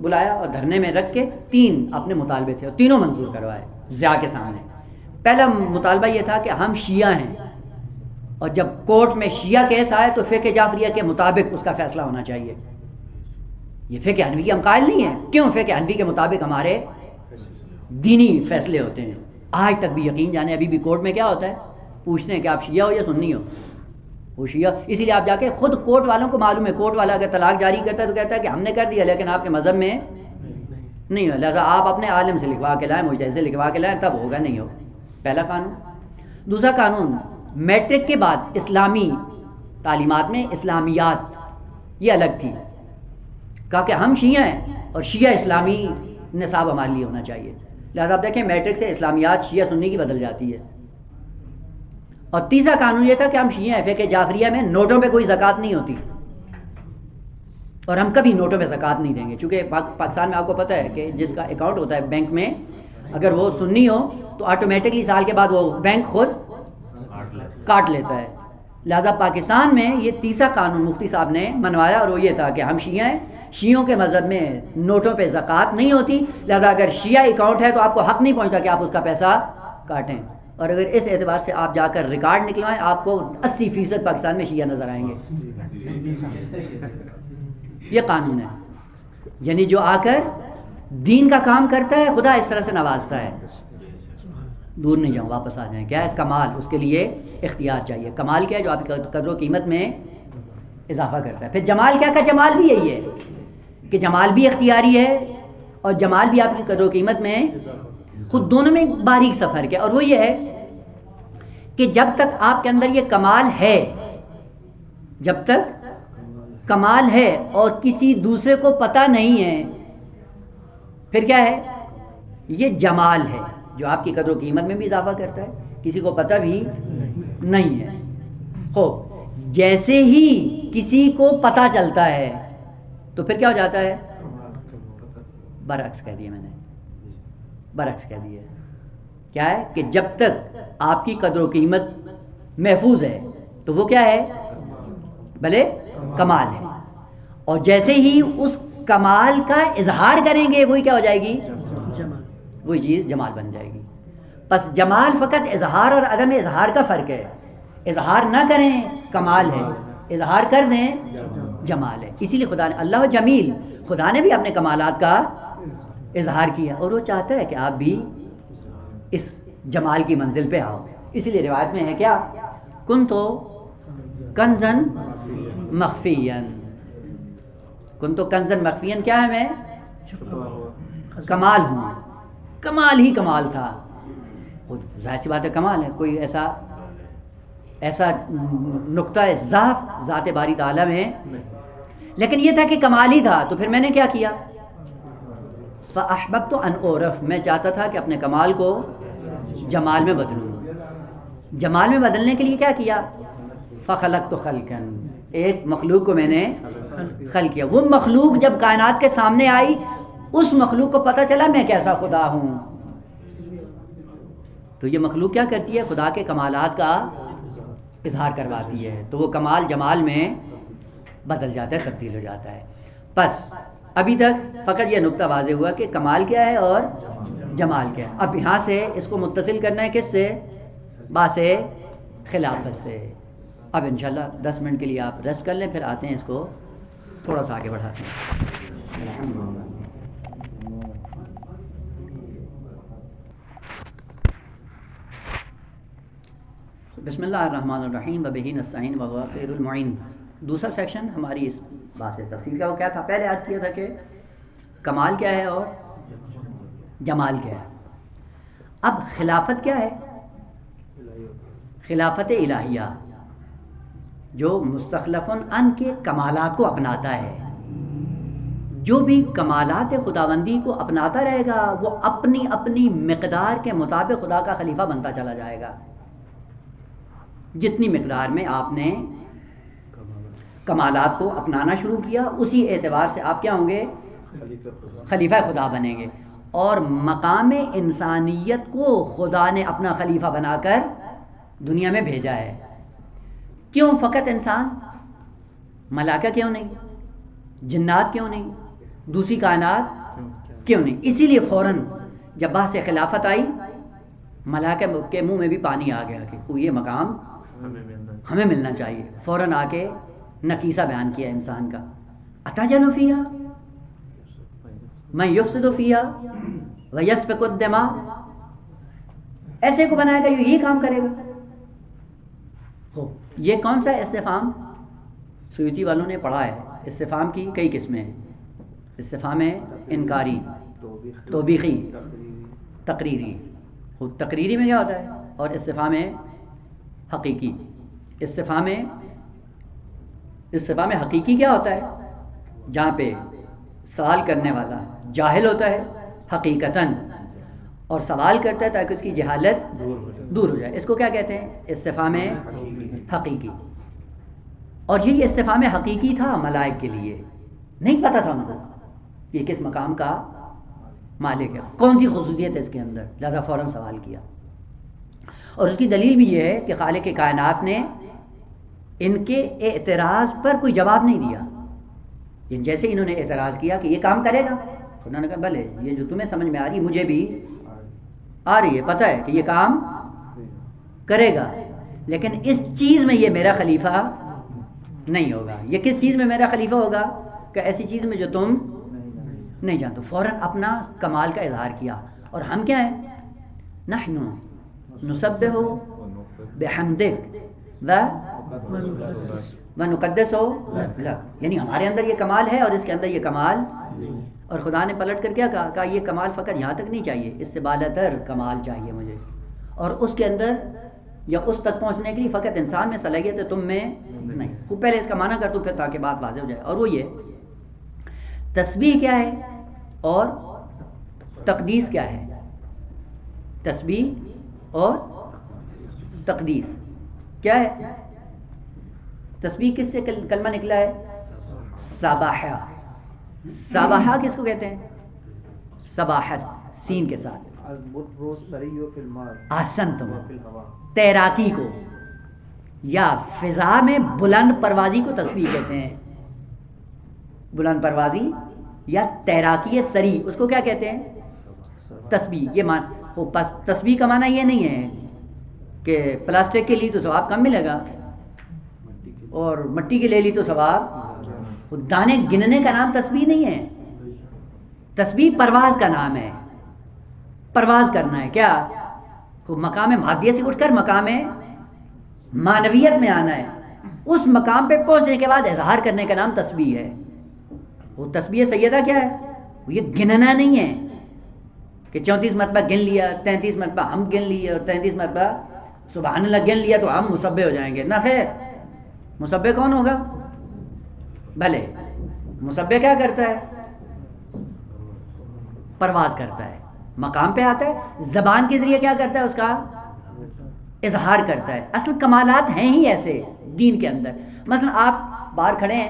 بلایا، اور دھرنے میں رکھ کے 3 اپنے مطالبے تھے اور تینوں منظور کروائے ضیاء کے سامنے۔ پہلا مطالبہ یہ تھا کہ ہم شیعہ ہیں، اور جب کورٹ میں شیعہ کیس آئے تو فقہ جعفریہ کے مطابق اس کا فیصلہ ہونا چاہیے۔ یہ فقہ حنفی کے ہم قائل نہیں ہیں، کیوں؟ فقہ حنفی کے مطابق ہمارے دینی فیصلے ہوتے ہیں۔ آج تک بھی یقین جانے، ابھی بھی کورٹ میں کیا ہوتا ہے، پوچھتے ہیں کہ آپ شیعہ ہو یا سنی ہو، وہ شیعہ، اسی لیے آپ جا کے خود کورٹ والوں کو معلوم ہے، کورٹ والا اگر طلاق جاری کرتا ہے تو کہتا ہے کہ ہم نے کر دیا لیکن آپ کے مذہب میں نہیں ہو، لہٰذا آپ اپنے عالم سے لکھوا کے لائیں، مجتہد سے لکھوا کے لائیں، تب ہوگا، نہیں ہو۔ پہلا قانون۔ دوسرا قانون، میٹرک کے بعد اسلامی تعلیمات میں اسلامیات یہ الگ تھی، کہا کہ ہم شیعہ ہیں اور شیعہ اسلامی نصاب ہمارے لیے ہونا چاہیے، لہٰذا آپ دیکھیں میٹرک سے اسلامیات شیعہ سنی کی بدل جاتی ہے۔ اور تیسرا قانون یہ تھا کہ ہم شیعہ ہیں، فقہ جعفریہ میں نوٹوں پہ کوئی زکوٰۃ نہیں ہوتی، اور ہم کبھی نوٹوں پہ زکوٰۃ نہیں دیں گے، چونکہ پاکستان میں آپ کو پتہ ہے کہ جس کا اکاؤنٹ ہوتا ہے بینک میں، اگر وہ سنی ہو تو آٹومیٹکلی سال کے بعد وہ بینک خود کاٹ لیتا ہے۔ لہذا پاکستان میں یہ تیسرا قانون مفتی صاحب نے منوایا، اور وہ یہ تھا کہ ہم شیعہ ہیں، شیعوں کے مذہب میں نوٹوں پہ زکوٰۃ نہیں ہوتی، لہذا اگر شیعہ اکاؤنٹ ہے تو آپ کو حق نہیں پہنچتا کہ آپ اس کا پیسہ کاٹیں، اور اگر اس اعتبار سے آپ جا کر ریکارڈ نکلوائیں آپ کو 80% پاکستان میں شیعہ نظر آئیں گے۔ یہ قانون ہے، یعنی جو آ کر دین کا کام کرتا ہے خدا اس طرح سے نوازتا ہے۔ دور نہیں جاؤں، واپس آ جائیں۔ کیا ہے کمال؟ اس کے لیے اختیار چاہیے۔ کمال کیا ہے؟ جو آپ کی قدر و قیمت میں اضافہ کرتا ہے۔ پھر جمال کیا کا جمال بھی یہی ہے کہ جمال بھی اختیاری ہے اور جمال بھی آپ کی قدر و قیمت میں، خود دونوں میں باریک سا فرق ہے، اور وہ یہ ہے کہ جب تک آپ کے اندر یہ کمال ہے، جب تک کمال ہے اور کسی دوسرے کو پتہ نہیں ہے، پھر کیا ہے؟ یہ جمال ہے جو آپ کی قدر و قیمت میں بھی اضافہ کرتا ہے، کسی کو پتہ بھی نہیں ہے۔ خوب جیسے ہی کسی کو پتہ چلتا ہے تو پھر کیا ہو جاتا ہے؟ برعکس کہہ دیا میں نے، برعکس کہہ دیا۔ کیا ہے کہ جب تک آپ کی قدر و قیمت محفوظ ہے تو وہ کیا ہے؟ بھلے کمال ہے، اور جیسے ہی اس کمال کا اظہار کریں گے وہی کیا ہو جائے گی؟ وہی چیز جمال بن جائے گی۔ پس جمال فقط اظہار اور عدم اظہار کا فرق ہے. اظہار نہ کریں کمال ہے، اظہار کر دیں جمال ہے. اسی لیے خدا نے اللہ جمیل، خدا نے بھی اپنے کمالات کا اظہار کیا، اور وہ چاہتا ہے کہ آپ بھی اس جمال کی منزل پہ آؤ. اسی لیے روایت میں ہے کیا، کنتو کنزن مخفیاً. کنتو کنزن مخفیاً کیا ہے، میں کمال ہوں. کمال ہی کمال تھا. ظاہر سی بات ہے کمال ہے، کوئی ایسا نقطہ ضعف ذات باری تعالیٰ میں، لیکن یہ تھا کہ کمال ہی تھا. تو پھر میں نے کیا کیا، فَأَحْبَبْتُ أَنْ أُعْرَفَ، میں چاہتا تھا کہ اپنے کمال کو جمال میں بدلوں. جمال میں بدلنے کے لیے کیا کیا، فَخَلَقْتُ خَلْقًا، ایک مخلوق کو میں نے خلق کیا. وہ مخلوق جب کائنات کے سامنے آئی، اس مخلوق کو پتہ چلا میں کیسا خدا ہوں. تو یہ مخلوق کیا کرتی ہے، خدا کے کمالات کا اظہار کرواتی ہے. تو وہ کمال جمال میں بدل جاتا ہے، تبدیل ہو جاتا ہے. بس ابھی تک فقط یہ نقطہ واضح ہوا کہ کمال کیا ہے اور جمال کیا ہے. اب یہاں سے اس کو متصل کرنا ہے کس سے، باس خلافت سے. اب انشاءاللہ 10 منٹ کے لیے آپ ریسٹ کر لیں، پھر آتے ہیں اس کو تھوڑا سا آگے بڑھاتے ہیں. بسم اللہ الرحمن الرحیم وبہ نستعین وہو خیر المعین. دوسرا سیکشن ہماری اس بات سے تفصیل کا وہ کیا تھا، پہلے آج کیا تھا کہ کمال کیا ہے اور جمال کیا ہے. اب خلافت کیا ہے، خلافت الہیہ جو مستخلف ان کے کمالات کو اپناتا ہے. جو بھی کمالات خداوندی کو اپناتا رہے گا وہ اپنی اپنی مقدار کے مطابق خدا کا خلیفہ بنتا چلا جائے گا. جتنی مقدار میں آپ نے کمالات کو اپنانا شروع کیا، اسی اعتبار سے آپ کیا ہوں گے، خلیفہ خدا بنیں گے. اور مقام انسانیت کو خدا نے اپنا خلیفہ بنا کر دنیا میں بھیجا ہے. کیوں فقط انسان، ملائکہ کیوں نہیں، جنات کیوں نہیں، دوسری کائنات کیوں نہیں؟ اسی لیے فوراً جب بحث خلافت آئی، ملائکہ کے منہ میں بھی پانی آ گیا کہ یہ مقام ہمیں ملنا چاہیے. فوراً آ کے نقیصہ بیان کیا انسان کا، اتجعل فیہا من یفسد فیہا ویسفک الدماء، ایسے کو بنائے گا جو یہی کام کرے گا. یہ کون سا استفہام، سیوطی والوں نے پڑھا ہے. استفہام کی کئی قسمیں ہیں. استفہام انکاری، توبیخی، تقریری. تقریری میں کیا ہوتا ہے، اور استفہام حقیقی. استفہام حقیقی کیا ہوتا ہے، جہاں پہ سوال کرنے والا جاہل ہوتا ہے حقیقتاً، اور سوال کرتا ہے تاکہ اس کی جہالت دور ہو جائے. اس کو کیا کہتے ہیں، استفہام حقیقی. اور یہ استفہام حقیقی تھا ملائک کے لیے، نہیں پتہ تھا ان کو یہ کس مقام کا مالک ہے، کون سی خصوصیت ہے اس کے اندر، لہذا فوراً سوال کیا. اور اس کی دلیل بھی یہ ہے کہ خالق کائنات نے ان کے اعتراض پر کوئی جواب نہیں دیا. جیسے انہوں نے اعتراض کیا کہ یہ کام کرے گا، خدا نے کہا بھلے، یہ جو تمہیں سمجھ میں آ رہی مجھے بھی آ رہی ہے، پتہ ہے کہ یہ کام کرے گا، لیکن اس چیز میں یہ میرا خلیفہ نہیں ہوگا. یہ کس چیز میں میرا خلیفہ ہوگا، کہ ایسی چیز میں جو تم نہیں جانتے. فوراً اپنا کمال کا اظہار کیا. اور ہم کیا ہیں، نحن نسبح بحمدک ونقدس لک، یعنی ہمارے اندر یہ کمال ہے اور اس کے اندر یہ کمال. اور خدا نے پلٹ کر کیا کہا یہ کمال فقط یہاں تک نہیں چاہیے، اس سے بالاتر کمال چاہیے مجھے. اور اس کے اندر یا اس تک پہنچنے کے لیے فقط انسان میں صلاحیت ہے، تم میں نہیں. خوب پہلے اس کا معنی کر دوں پھر تاکہ بات واضح ہو جائے. اور وہ یہ تسبیح کیا ہے اور تقدیس کیا ہے. تسبیح اور تقدیس کیا ہے. تسبیح کس سے کلمہ نکلا ہے، سباحہ. سباحہ کس کو کہتے ہیں، سباحت سین کے ساتھ. احسنتم، تیراکی کو یا فضا میں بلند پروازی کو تسبیح کہتے ہیں. بلند پروازی یا تیراکی سری، اس کو کیا کہتے ہیں، تسبیح. یہ تسبیح کا معنی یہ نہیں ہے کہ پلاسٹک کے لی تو ثواب کم ملے گا اور مٹی کے لے لی تو ثواب. دانے گننے کا نام تسبیح نہیں ہے. تسبیح پرواز کا نام ہے. پرواز کرنا ہے. کیا مقام مادیہ سے اٹھ کر مقام معنویت میں آنا ہے. اس مقام پہ پہنچنے کے بعد اظہار کرنے کا نام تسبیح ہے. وہ تسبیح سیدہ کیا ہے؟ وہ یہ گننا نہیں ہے کہ 34 مرتبہ گن لیا، 33 مرتبہ ہم گن لیے اور 33 مرتبہ سبحان اللہ گن لیا تو ہم مسبح ہو جائیں گے. نہ خیر، مسبح کون ہوگا؟ بھلے مسبح کیا کرتا ہے؟ پرواز کرتا ہے، مقام پہ آتا ہے، زبان کے ذریعے کیا کرتا ہے؟ اس کا اظہار کرتا ہے. اصل کمالات ہیں ہی ایسے دین کے اندر. مثلا آپ باہر کھڑے ہیں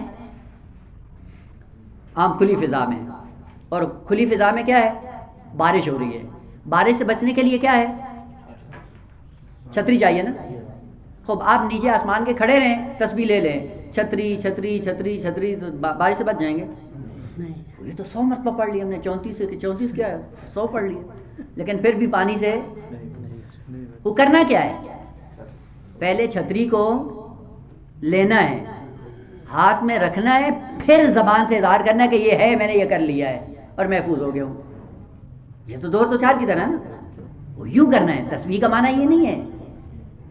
عام کھلی فضا میں، اور کھلی فضا میں کیا ہے؟ بارش ہو رہی ہے. بارش سے بچنے کے لیے کیا ہے؟ چھتری چاہیے نا. خوب آپ نیچے آسمان کے کھڑے رہیں، تسبیح لے لیں، چھتری چھتری چھتری چھتری، تو بارش سے بچ جائیں گے؟ یہ تو 100 مرتبہ پڑھ لی ہم نے، 34 کیا ہے 100 پڑھ لی، لیکن پھر بھی پانی سے وہ کرنا کیا ہے؟ پہلے چھتری کو لینا ہے، ہاتھ میں رکھنا ہے، پھر زبان سے اظہار کرنا ہے کہ یہ ہے، میں نے یہ کر لیا ہے اور محفوظ ہو گیا ہوں. یہ تو دور تو چار کی طرح نا. وہ یوں کرنا ہے. تسبیح کا معنی یہ نہیں ہے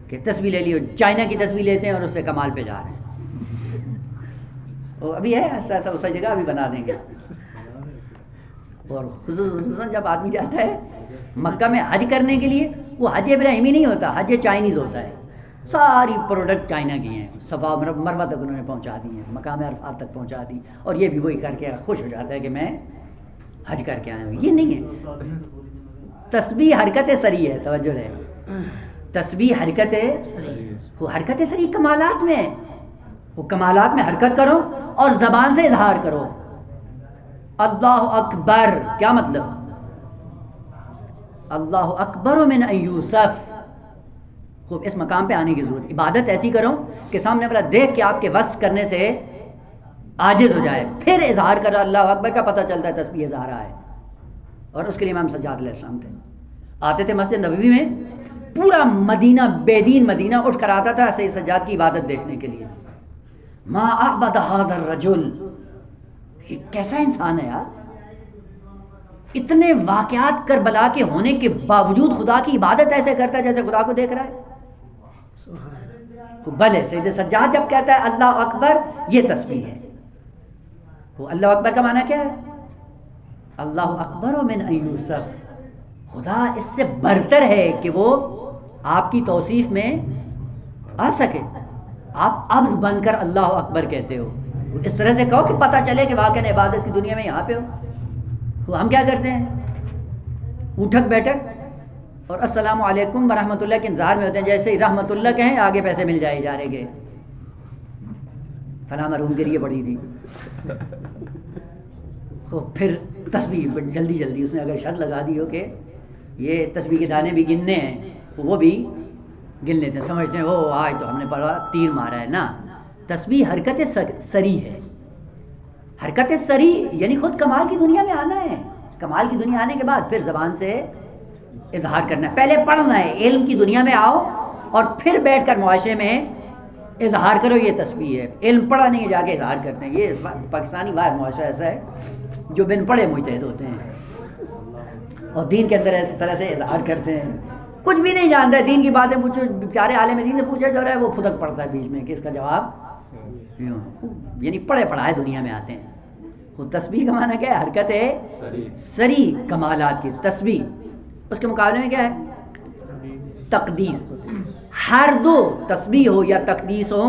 کہ تسبیح لے لی، چائنا کی تسبیح لیتے ہیں اور اس سے کمال پہ جا رہے ہیں. وہ ابھی ہے ایسا ایسا اس جگہ ابھی بنا دیں گے. اور خصوصاً جب آدمی جاتا ہے مکہ میں حج کرنے کے لیے، وہ حج ابراہیمی نہیں ہوتا، حج چائنیز ہوتا ہے. ساری پروڈکٹ چائنا کی ہیں، صفا مروہ تک انہوں نے پہنچا دی ہیں، مقام عرفات تک پہنچا دی، اور یہ بھی وہی کر کے خوش ہو جاتا ہے کہ میں حج کر کے آیا ہوں. یہ نہیں ہے. تسبیح حرکت سری ہے. توجہ رہے، تسبیح حرکت وہ حرکت سری کمالات میں ہے. وہ کمالات میں حرکت کرو اور زبان سے اظہار کرو. اللہ اکبر کیا مطلب؟ اللہ اکبر من ان یوسف. خوب اس مقام پہ آنے کی ضرورت. عبادت ایسی کرو کہ سامنے والا دیکھ کے آپ کے وصف کرنے سے عاجز ہو جائے، پھر اظہار کرو. اللہ اکبر کا پتہ چلتا ہے تسبیح اظہار ہے. اور اس کے لیے امام سجاد علیہ السلام تھے، آتے تھے مسجد نبوی میں، پورا مدینہ بے دین مدینہ اٹھ کر آتا تھا سید سجاد کی عبادت دیکھنے کے لیے. ما اعبد هذا الرجل، یہ کیسا انسان ہے یار، اتنے واقعات کربلا کے ہونے کے باوجود خدا کی عبادت ایسے کرتا ہے جیسے خدا کو دیکھ رہا ہے. بھلے سید سجاد جب کہتا ہے اللہ اکبر، یہ تسبیح ہے. وہ اللہ اکبر کا معنی کیا ہے؟ اللہ اکبر من ان یوسف. خدا اس سے برتر ہے کہ وہ آپ کی توصیف میں آ سکے. آپ عبد بن کر اللہ اکبر کہتے ہو. اس طرح سے کہو کہ پتہ چلے کہ واقعی عبادت کی دنیا میں یہاں پہ ہو. تو ہم کیا کرتے ہیں؟ اٹھک بیٹھک اور السلام علیکم ورحمۃ اللہ کے انتظار میں ہوتے ہیں. جیسے ہی رحمۃ اللہ کہیں آگے پیسے مل جائے ادارے کے، فلاں مرحوم کے لیے پڑی تھی. تو پھر تسبیح جلدی جلدی اس نے اگر شرط لگا دی ہو کہ یہ تسبیح کے دانے بھی گننے ہیں، تو وہ بھی گن لیتے ہیں. سمجھتے ہیں وہ آج تو ہم نے پڑھا تیر مارا ہے. نا، تسبیح حرکت سری ہے. حرکت سری یعنی خود کمال کی دنیا میں آنا ہے. کمال کی دنیا آنے کے بعد پھر زبان سے اظہار کرنا ہے. پہلے پڑھنا ہے، علم کی دنیا میں آؤ اور پھر بیٹھ کر معاشرے میں اظہار کرو. یہ تسبیح ہے. علم پڑھا نہیں ہے جا کے اظہار کرتے ہیں. یہ پاکستانی واحد معاشرہ ایسا ہے جو بن پڑھے مجتہد ہوتے ہیں اور دین کے اندر اس طرح سے اظہار کرتے ہیں. کچھ بھی نہیں جانتا ہے، دین کی باتیں پوچھو، بیچارے عالم دین سے پوچھا جا رہا ہے، وہ پھدک پڑتا ہے بیچ میں کہ اس کا جواب یعنی پڑھے پڑھائے دنیا میں آتے ہیں. خود تسبیح کا معنی کیا ہے؟ حرکت ہے سری کمالات کی تسبیح. اس کے مقابلے میں کیا ہے؟ تقدیس. ہر دو تسبیح ہو یا تقدیس ہو،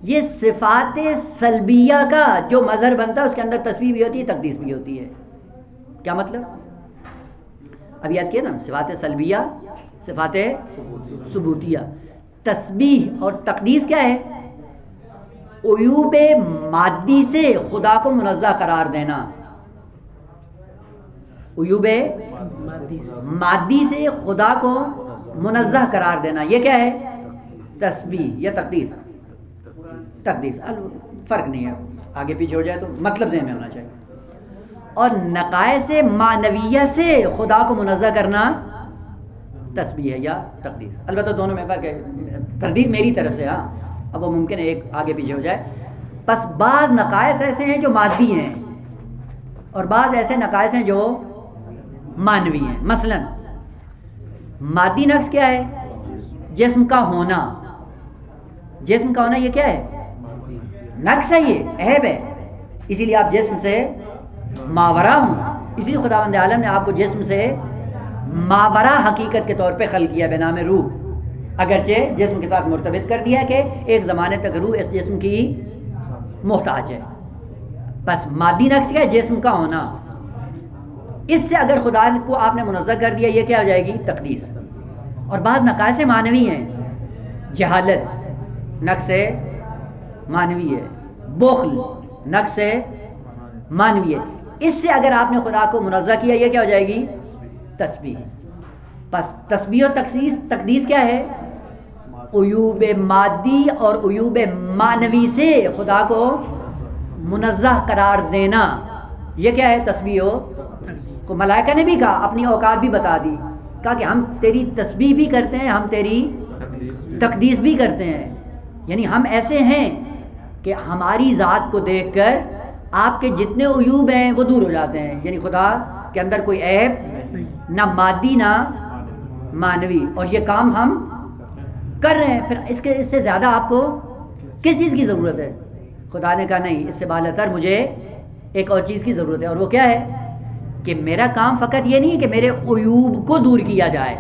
یہ صفات سلبیہ کا جو مظہر بنتا ہے اس کے اندر تسبیح بھی ہوتی ہے، تقدیس بھی ہوتی ہے. کیا مطلب؟ ابھی آج کیا نا، صفات سلبیہ، صفات ثبوتیہ. تسبیح اور تقدیس کیا ہے؟ عیوب مادی سے خدا کو منزہ قرار دینا. عیوب مادی سے خدا کو منزہ قرار دینا، یہ کیا ہے؟ تسبیح یا تقدیس. تقدیس فرق نہیں ہے، آگے پیچھے ہو جائے تو مطلب ذہن میں ہونا چاہیے. اور نقائص معنویہ سے خدا کو منزہ کرنا تسبیح ہے یا تقدیس. البتہ دونوں میں فرق ہے, تردید میری طرف سے, ہاں اب وہ ممکن ہے ایک آگے پیچھے ہو جائے. پس بعض نقائص ایسے ہیں جو مادی ہیں اور بعض ایسے نقائص ہیں جو معنوی ہیں. مثلا مادی نقص کیا ہے؟ جسم کا ہونا. جسم کا ہونا یہ کیا ہے؟ نقص ہے, یہ عیب ہے. اسی لیے آپ جسم سے ماورا ہوں. اسی لیے خداوند عالم نے آپ کو جسم سے ماورا حقیقت کے طور پہ خلق کیا بنام روح, اگرچہ جسم کے ساتھ مرتبط کر دیا کہ ایک زمانے تک روح اس جسم کی محتاج ہے. بس مادی نقص کیا ہے؟ جسم کا ہونا. اس سے اگر خدا کو آپ نے منزہ کر دیا, یہ کیا ہو جائے گی؟ تقدیس. اور بعض نقائص معنوی ہیں. جہالت نقص معنوی ہے, بخل نقص معنوی ہے. اس سے اگر آپ نے خدا کو منزہ کیا, یہ کیا ہو جائے گی؟ تسبیح. پس تسبیح و تقدیس کیا ہے؟ عیوب مادی اور عیوب معنوی سے خدا کو منزہ قرار دینا, یہ کیا ہے؟ تسبیح و. کو ملائکہ نے بھی کہا, اپنی اوقات بھی بتا دی, کہا کہ ہم تیری تسبیح بھی کرتے ہیں, ہم تیری تقدیس بھی کرتے ہیں. یعنی ہم ایسے ہیں کہ ہماری ذات کو دیکھ کر آپ کے جتنے عیوب ہیں وہ دور ہو جاتے ہیں. یعنی خدا کے اندر کوئی عیب نہ مادی نہ معنوی, اور یہ کام ہم کر رہے ہیں. پھر اس سے زیادہ آپ کو کس چیز کی ضرورت ہے؟ خدا نے کہا نہیں, اس سے بالاتر مجھے ایک اور چیز کی ضرورت ہے, اور وہ کیا ہے؟ کہ میرا کام فقط یہ نہیں ہے کہ میرے عیوب کو دور کیا جائے,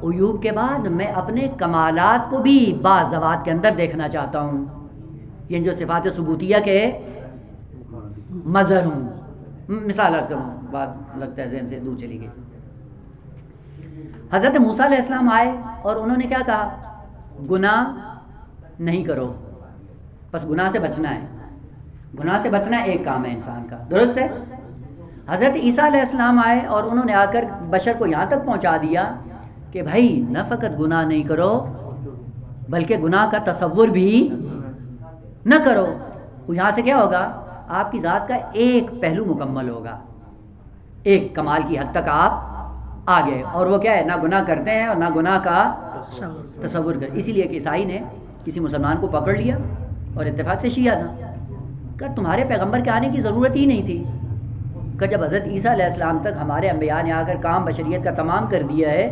عیوب کے بعد میں اپنے کمالات کو بھی بعض ذوات کے اندر دیکھنا چاہتا ہوں. یہ جو صفات ثبوتیہ کے مظہر ہوں. مثال عرض کروں, بات لگتا ہے ذہن سے دور چلی گئی. حضرت موسیٰ علیہ السلام آئے اور انہوں نے کیا کہا؟ گناہ نہیں کرو, بس گناہ سے بچنا ہے. گناہ سے بچنا ایک کام ہے انسان کا, درست ہے. حضرت عیسیٰ علیہ السلام آئے اور انہوں نے آ کر بشر کو یہاں تک پہنچا دیا کہ بھائی نہ فقط گناہ نہیں کرو بلکہ گناہ کا تصور بھی نہ کرو. یہاں سے کیا ہوگا؟ آپ کی ذات کا ایک پہلو مکمل ہوگا, ایک کمال کی حد تک آپ آ گئے. اور وہ کیا ہے؟ نہ گناہ کرتے ہیں اور نہ گناہ کا تصور کرتے. اسی لیے کہ عیسائی نے کسی مسلمان کو پکڑ لیا اور اتفاق سے شیعہ تھا, کہ تمہارے پیغمبر کے آنے کی ضرورت ہی نہیں تھی. کہ جب حضرت عیسیٰ علیہ السلام تک ہمارے انبیاء نے آ کر کام بشریت کا تمام کر دیا ہے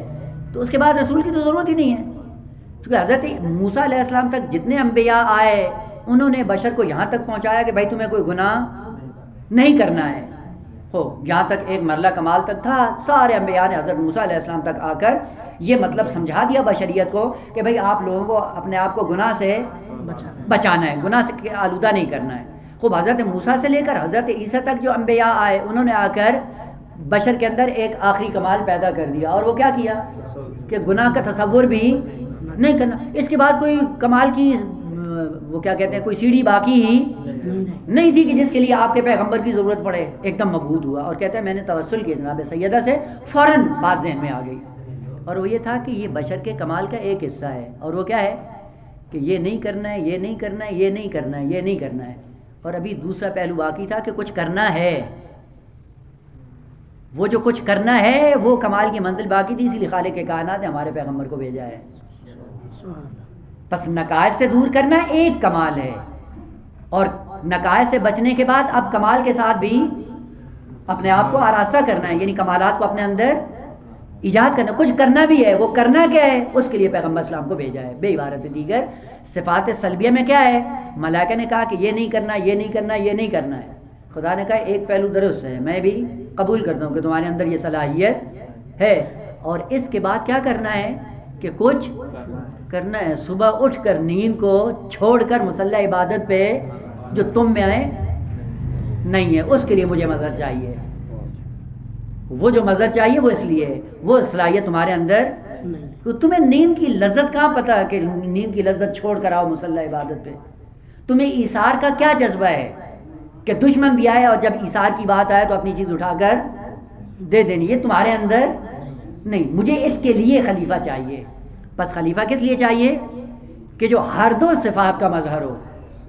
تو اس کے بعد رسول کی تو ضرورت ہی نہیں ہے. کیونکہ حضرت موسیٰ علیہ السلام تک جتنے انبیاء آئے انہوں نے بشر کو یہاں تک پہنچایا کہ بھائی تمہیں کوئی گناہ نہیں کرنا ہے. یہاں تک ایک مرحلہ کمال تک تھا. سارے انبیاء نے حضرت موسیٰ علیہ السلام تک آ کر یہ مطلب سمجھا دیا بشریت کو کہ بھائی آپ لوگوں کو اپنے آپ کو گناہ سے بچانا ہے, گناہ سے آلودہ نہیں کرنا ہے. خوب حضرت موسیٰ سے لے کر حضرت عیسیٰ تک جو انبیاء آئے انہوں نے آ کر بشر کے اندر ایک آخری کمال پیدا کر دیا, اور وہ کیا کیا؟ کہ گناہ کا تصور بھی نہیں کرنا. اس کے بعد کوئی کمال کی وہ کیا کہتے ہیں کوئی سیڑھی باقی ہی نہیں تھی کہ جس کے لیے آپ کے پیغمبر کی ضرورت پڑے. ایک دم مبہوت ہوا اور کہتے ہیں میں نے توسل کیا جناب سیدہ سے, فوراً بات ذہن میں آ گئی. اور وہ یہ تھا کہ یہ بشر کے کمال کا ایک حصہ ہے, اور وہ کیا ہے کہ یہ نہیں کرنا ہے, یہ نہیں کرنا ہے, یہ نہیں کرنا ہے, یہ نہیں کرنا ہے. اور ابھی دوسرا پہلو باقی تھا کہ کچھ کرنا ہے. وہ جو کچھ کرنا ہے وہ کمال کی منزل باقی تھی, اسی لیے خالق کائنات نے ہمارے پیغمبر کو بھیجا ہے. پس نقائص سے دور کرنا ایک کمال ہے, اور نقائص سے بچنے کے بعد اب کمال کے ساتھ بھی اپنے آپ کو آراستہ کرنا ہے, یعنی کمالات کو اپنے اندر ایجاد کرنا. کچھ کرنا بھی ہے, وہ کرنا کیا ہے؟ اس کے لیے پیغمبر اسلام کو بھیجا ہے. بے عبارت دیگر صفات سلبیہ میں کیا ہے؟ ملائکہ نے کہا کہ یہ نہیں کرنا, یہ نہیں کرنا, یہ نہیں کرنا ہے. خدا نے کہا ایک پہلو درست ہے, میں بھی قبول کرتا ہوں کہ تمہارے اندر یہ صلاحیت ہے. اور اس کے بعد کیا کرنا ہے کہ کچھ کرنا ہے. صبح اٹھ کر نیند کو چھوڑ کر مصلی عبادت پہ جو تم میں نہیں ہے, اس کے لیے مجھے مظہر چاہیے. وہ جو مظہر چاہیے وہ اس لیے وہ صلاحیت تمہارے اندر تو تمہیں نیند کی لذت کہاں پتہ کہ نیند کی لذت چھوڑ کر آؤ مصلی عبادت پہ. تمہیں ایثار کا کیا جذبہ ہے کہ دشمن بھی آئے اور جب ایثار کی بات آئے تو اپنی چیز اٹھا کر دے دینی, یہ تمہارے اندر نہیں. مجھے اس کے لیے خلیفہ چاہیے. بس خلیفہ کس لیے چاہیے؟ کہ جو ہر دو صفات کا مظہر ہو,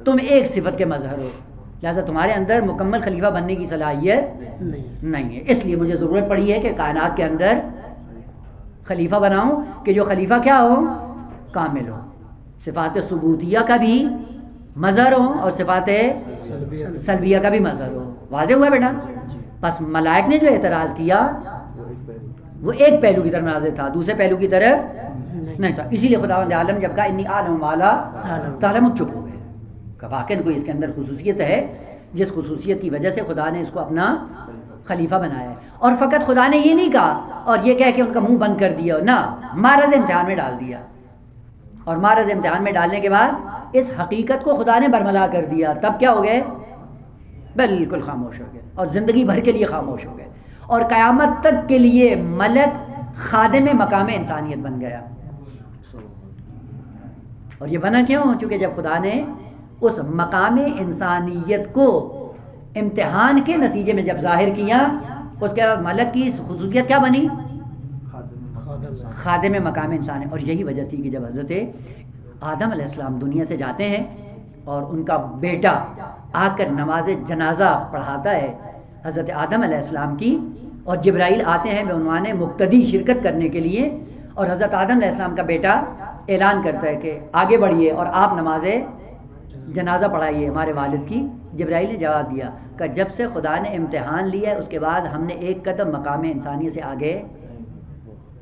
تم ایک صفت کے مظہر ہو. لہذا تمہارے اندر مکمل خلیفہ بننے کی صلاحیت نہیں ہے. اس لیے مجھے ضرورت پڑی ہے کہ کائنات کے اندر خلیفہ بناؤں کہ جو خلیفہ کیا ہو؟ کامل ہو. صفات ثبوتیہ کا بھی مظہر ہو اور صفات سلبیہ کا بھی مظہر ہو. واضح ہوا بیٹا؟ بس ملائک نے جو اعتراض کیا وہ ایک پہلو کی طرف ناظر تھا، دوسرے پہلو کی طرف نہیں تھا. اسی لیے خداوند عالم جب کہا انی اعلم ما لا تعلمون چپ ہو گئے کہ واقعاً کوئی اس کے اندر خصوصیت ہے جس خصوصیت کی وجہ سے خدا نے اس کو اپنا خلیفہ بنایا ہے. اور فقط خدا نے یہ نہیں کہا اور یہ کہہ کہ ان کا منہ بند کر دیا، نہ، معرض امتحان میں ڈال دیا. اور معرض امتحان میں ڈالنے کے بعد اس حقیقت کو خدا نے برملا کر دیا. تب کیا ہو گئے؟ بالکل خاموش ہو گئے اور زندگی بھر کے لیے خاموش ہو گئے. اور قیامت تک کے لیے ملک خادم مقام انسانیت بن گیا. اور یہ بنا کیوں؟ چونکہ جب خدا نے اس مقام انسانیت کو امتحان کے نتیجے میں جب ظاہر کیا، اس کے بعد ملک کی خصوصیت کیا بنی؟ خادم مقام انسان. اور یہی وجہ تھی کہ جب حضرت آدم علیہ السلام دنیا سے جاتے ہیں اور ان کا بیٹا آ کر نماز جنازہ پڑھاتا ہے حضرت آدم علیہ السلام کی، اور جبرائیل آتے ہیں بعنوان مقتدی شرکت کرنے کے لیے، اور حضرت آدم علیہ السلام کا بیٹا اعلان کرتا ہے کہ آگے بڑھیے اور آپ نماز جنازہ پڑھائیے ہمارے والد کی. جبرائیل نے جواب دیا کہ جب سے خدا نے امتحان لیا اس کے بعد ہم نے ایک قدم مقام انسانیت سے آگے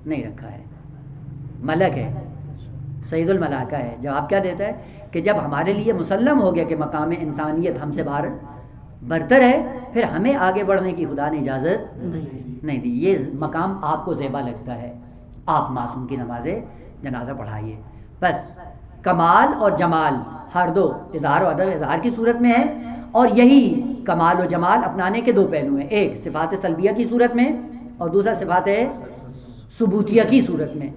نہیں رکھا ہے. ملک ہے، سید الملائکہ ہے. جواب کیا دیتا ہے کہ جب ہمارے لیے مسلم ہو گیا کہ مقام انسانیت ہم سے برتر ہے، پھر ہمیں آگے بڑھنے کی خدا نے اجازت نہیں دی. یہ مقام آپ کو زیبا لگتا ہے، آپ معصوم کی نماز جنازہ پڑھائیے. بس کمال اور جمال ہر دو اظہار و عدم اظہار کی صورت میں ہے، اور یہی کمال و جمال اپنانے کے دو پہلو ہیں، ایک صفات سلبیہ کی صورت میں اور دوسرا صفات ثبوتیہ کی صورت میں.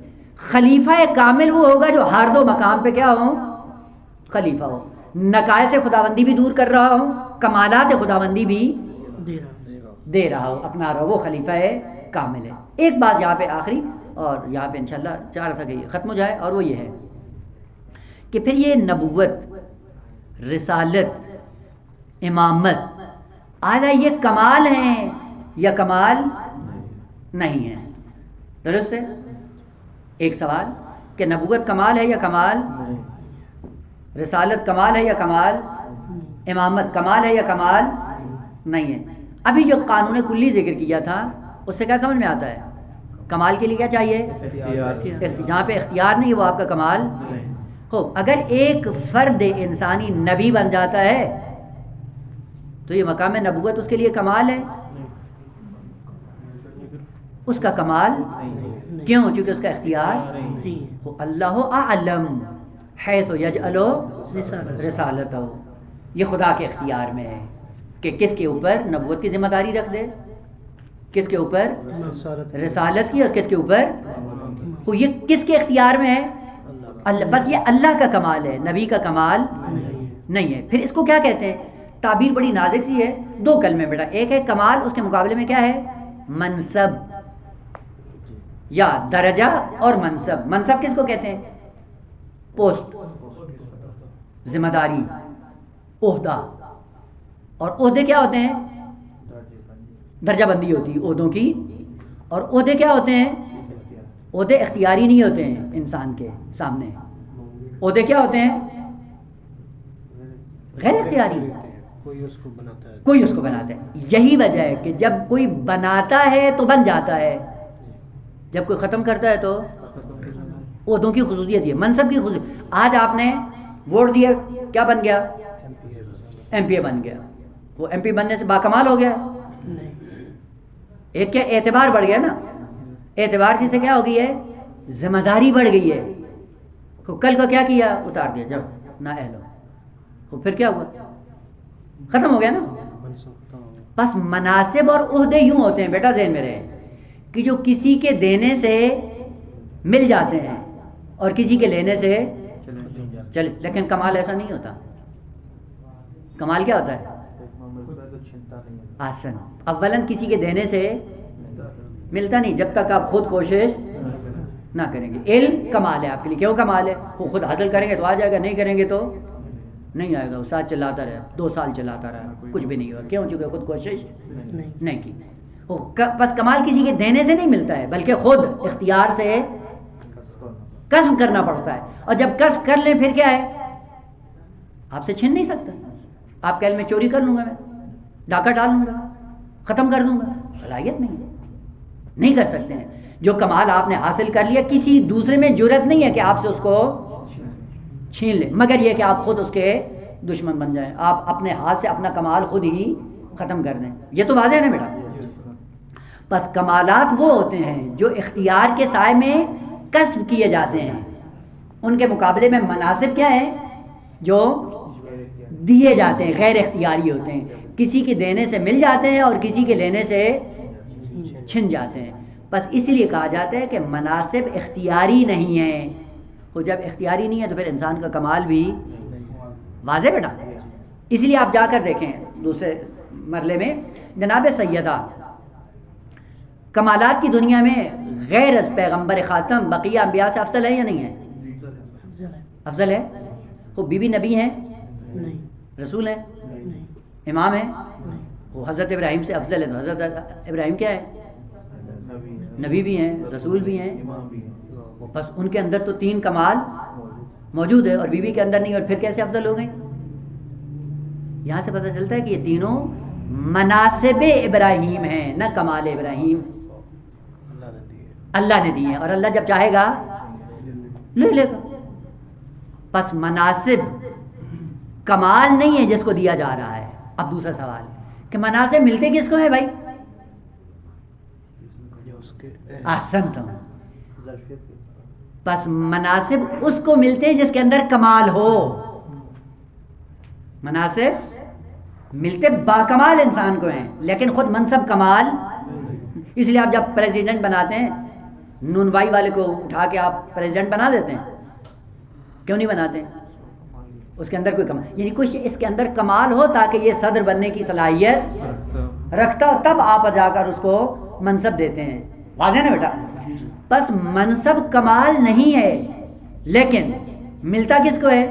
خلیفہ کامل وہ ہوگا جو ہر دو مقام پہ کیا ہو؟ خلیفہ ہو. نقائص خداوندی بھی دور کر رہا ہو، کمالات خداوندی بھی دے رہا ہو، اپنا رہا ہو، وہ خلیفہ کامل ہے. ایک بات یہاں پہ آخری، اور یہاں پہ انشاءاللہ چاہ رہا تھا کہ یہ ختم ہو جائے، اور وہ یہ ہے کہ پھر یہ نبوت، رسالت، امامت، آیا یہ کمال ہیں یا کمال نہیں ہیں؟ درست ہے؟ ایک سوال کہ نبوت کمال ہے یا کمال، رسالت کمال ہے یا کمال، امامت کمال ہے یا کمال نہیں ہے. ابھی جو قانون کلی ذکر کیا تھا اس سے کیا سمجھ میں آتا ہے؟ کمال کے لیے کیا چاہیے؟ جہاں پہ اختیار نہیں وہ آپ کا کمال. خوب، اگر ایک فرد انسانی نبی بن جاتا ہے تو یہ مقام نبوت اس کے لیے کمال ہے؟ اس کا کمال کیوں؟ چونکہ اس کا اختیار اللہ اعلم حیث یجعل رسالتہ، یہ خدا کے اختیار میں ہے کہ کس کے اوپر نبوت کی ذمہ داری رکھ دے، کس کے اوپر رسالت کی، اور کس کے اوپر، یہ کس کے اختیار میں ہے؟ اللہ. بس یہ اللہ کا کمال ہے، نبی کا کمال نہیں ہے. پھر اس کو کیا کہتے ہیں؟ تعبیر بڑی نازک سی ہے، دو کلمے بیٹا. ایک ہے کمال، اس کے مقابلے میں کیا ہے؟ منصب یا درجہ اور منصب. منصب کس کو کہتے ہیں؟ پوسٹ، ذمہ داری، عہدہ. اور عہدے کیا ہوتے ہیں؟ درجہ بندی ہوتی ہے عہدوں کی. اور عہدے کیا ہوتے ہیں؟ عہدے اختیاری نہیں ہوتے ہیں انسان کے سامنے. عہدے کیا ہوتے ہیں؟ غیر اختیاری. کوئی اس کو بناتا ہے. یہی وجہ ہے کہ جب کوئی بناتا ہے تو بن جاتا ہے، جب کوئی ختم کرتا ہے تو عہدوں کی خصوصیت یہ، منصب کی خصوصیت. آج آپ نے ووٹ دیا، کیا بن گیا؟ ایم پی اے بن گیا. وہ ایم پی بننے سے باکمال ہو گیا؟ ایک کیا اعتبار بڑھ گیا نا. اعتبار سے کیا ہو گئی ہے؟ ذمہ داری بڑھ گئی ہے. تو کل کو کیا کیا؟ اتار دیا، جب نہ اہل ہو. تو پھر کیا ہوا؟ ختم ہو گیا نا. بس مناصب اور عہدے یوں ہوتے ہیں بیٹا، ذہن میں رہے کہ جو کسی کے دینے سے مل جاتے ہیں اور کسی کے لینے سے چلے. لیکن کمال ایسا نہیں ہوتا. کمال کیا ہوتا ہے؟ آسن. اولاً کسی کے دینے سے ملتا نہیں جب تک آپ خود کوشش نہ کریں گے. علم کمال ہے آپ کے لیے. کیوں کمال ہے؟ وہ خود حاصل کریں گے تو آ جائے گا، نہیں کریں گے تو نہیں آئے گا. استاد چلاتا رہا، 2 سال چلاتا رہا، کچھ بھی نہیں ہوا. کیوں؟ چونکہ خود کوشش نہیں کی. بس کمال کسی کے دینے سے نہیں ملتا ہے، بلکہ خود اختیار سے کسب کرنا پڑتا ہے، اور جب کسب کر لیں پھر کیا ہے، آپ سے چھین نہیں سکتا. آپ کہہ میں چوری کر لوں گا، میں ڈاکہ ڈال لوں گا، ختم کر دوں گا، صلاحیت نہیں کر سکتے ہیں. جو کمال آپ نے حاصل کر لیا، کسی دوسرے میں جرأت نہیں ہے کہ آپ سے اس کو چھین لیں، مگر یہ کہ آپ خود اس کے دشمن بن جائیں، آپ اپنے ہاتھ سے اپنا کمال خود ہی ختم کر دیں. یہ تو واضح ہے نا بیٹا. بس کمالات وہ ہوتے ہیں جو اختیار کے سائے میں کسب کیے جاتے ہیں، ان کے مقابلے میں مناسب کیا ہیں، جو دیے جاتے ہیں، غیر اختیاری ہوتے ہیں، کسی کے دینے سے مل جاتے ہیں اور کسی کے لینے سے چھن جاتے ہیں. بس اس لیے کہا جاتا ہے کہ مناسب اختیاری نہیں ہے. وہ جب اختیاری نہیں ہے تو پھر انسان کا کمال بھی واضح بیٹا. اس لیے آپ جا کر دیکھیں دوسرے مرلے میں جناب سیدہ کمالات کی دنیا میں غیر پیغمبر خاتم بقیہ انبیاء سے افضل ہے یا نہیں ہے؟ افضل ہے. وہ بی بی نبی ہیں؟ رسول ہیں؟ امام ہیں؟ وہ حضرت ابراہیم سے افضل ہے، تو حضرت ابراہیم کیا ہے؟ نبی بھی ہیں، رسول بھی ہیں. بس ان کے اندر تو 3 کمال موجود ہے اور بی بی کے اندر نہیں، اور پھر کیسے افضل ہو گئیں؟ یہاں سے پتہ چلتا ہے کہ یہ تینوں مناسب ابراہیم ہیں، نہ کمال ابراہیم. اللہ نے دی ہے، اور اللہ جب چاہے گا لے لے گا. بس مناسب کمال نہیں ہے جس کو دیا جا رہا ہے. اب دوسرا سوال کہ مناسب ملتے کس کو ہیں بھائی؟ احسنتم. بس مناسب اس کو ملتے ہیں جس کے اندر کمال ہو. مناسب ملتے باکمال انسان کو ہیں، لیکن خود منصب کمال. اس لیے آپ جب پریزیڈنٹ بناتے ہیں، نونوائی والے کو اٹھا کے آپ پریزیڈنٹ بنا دیتے ہیں، کیوں نہیں بناتے؟ اس کے اندر کوئی کمال، یعنی کچھ اس کے اندر کمال ہو تاکہ یہ صدر بننے کی صلاحیت رکھتا ہو، تب آپ جا کر اس کو منصب دیتے ہیں. واضح نا بیٹا. بس منصب کمال نہیں ہے، لیکن ملتا کس کو ہے؟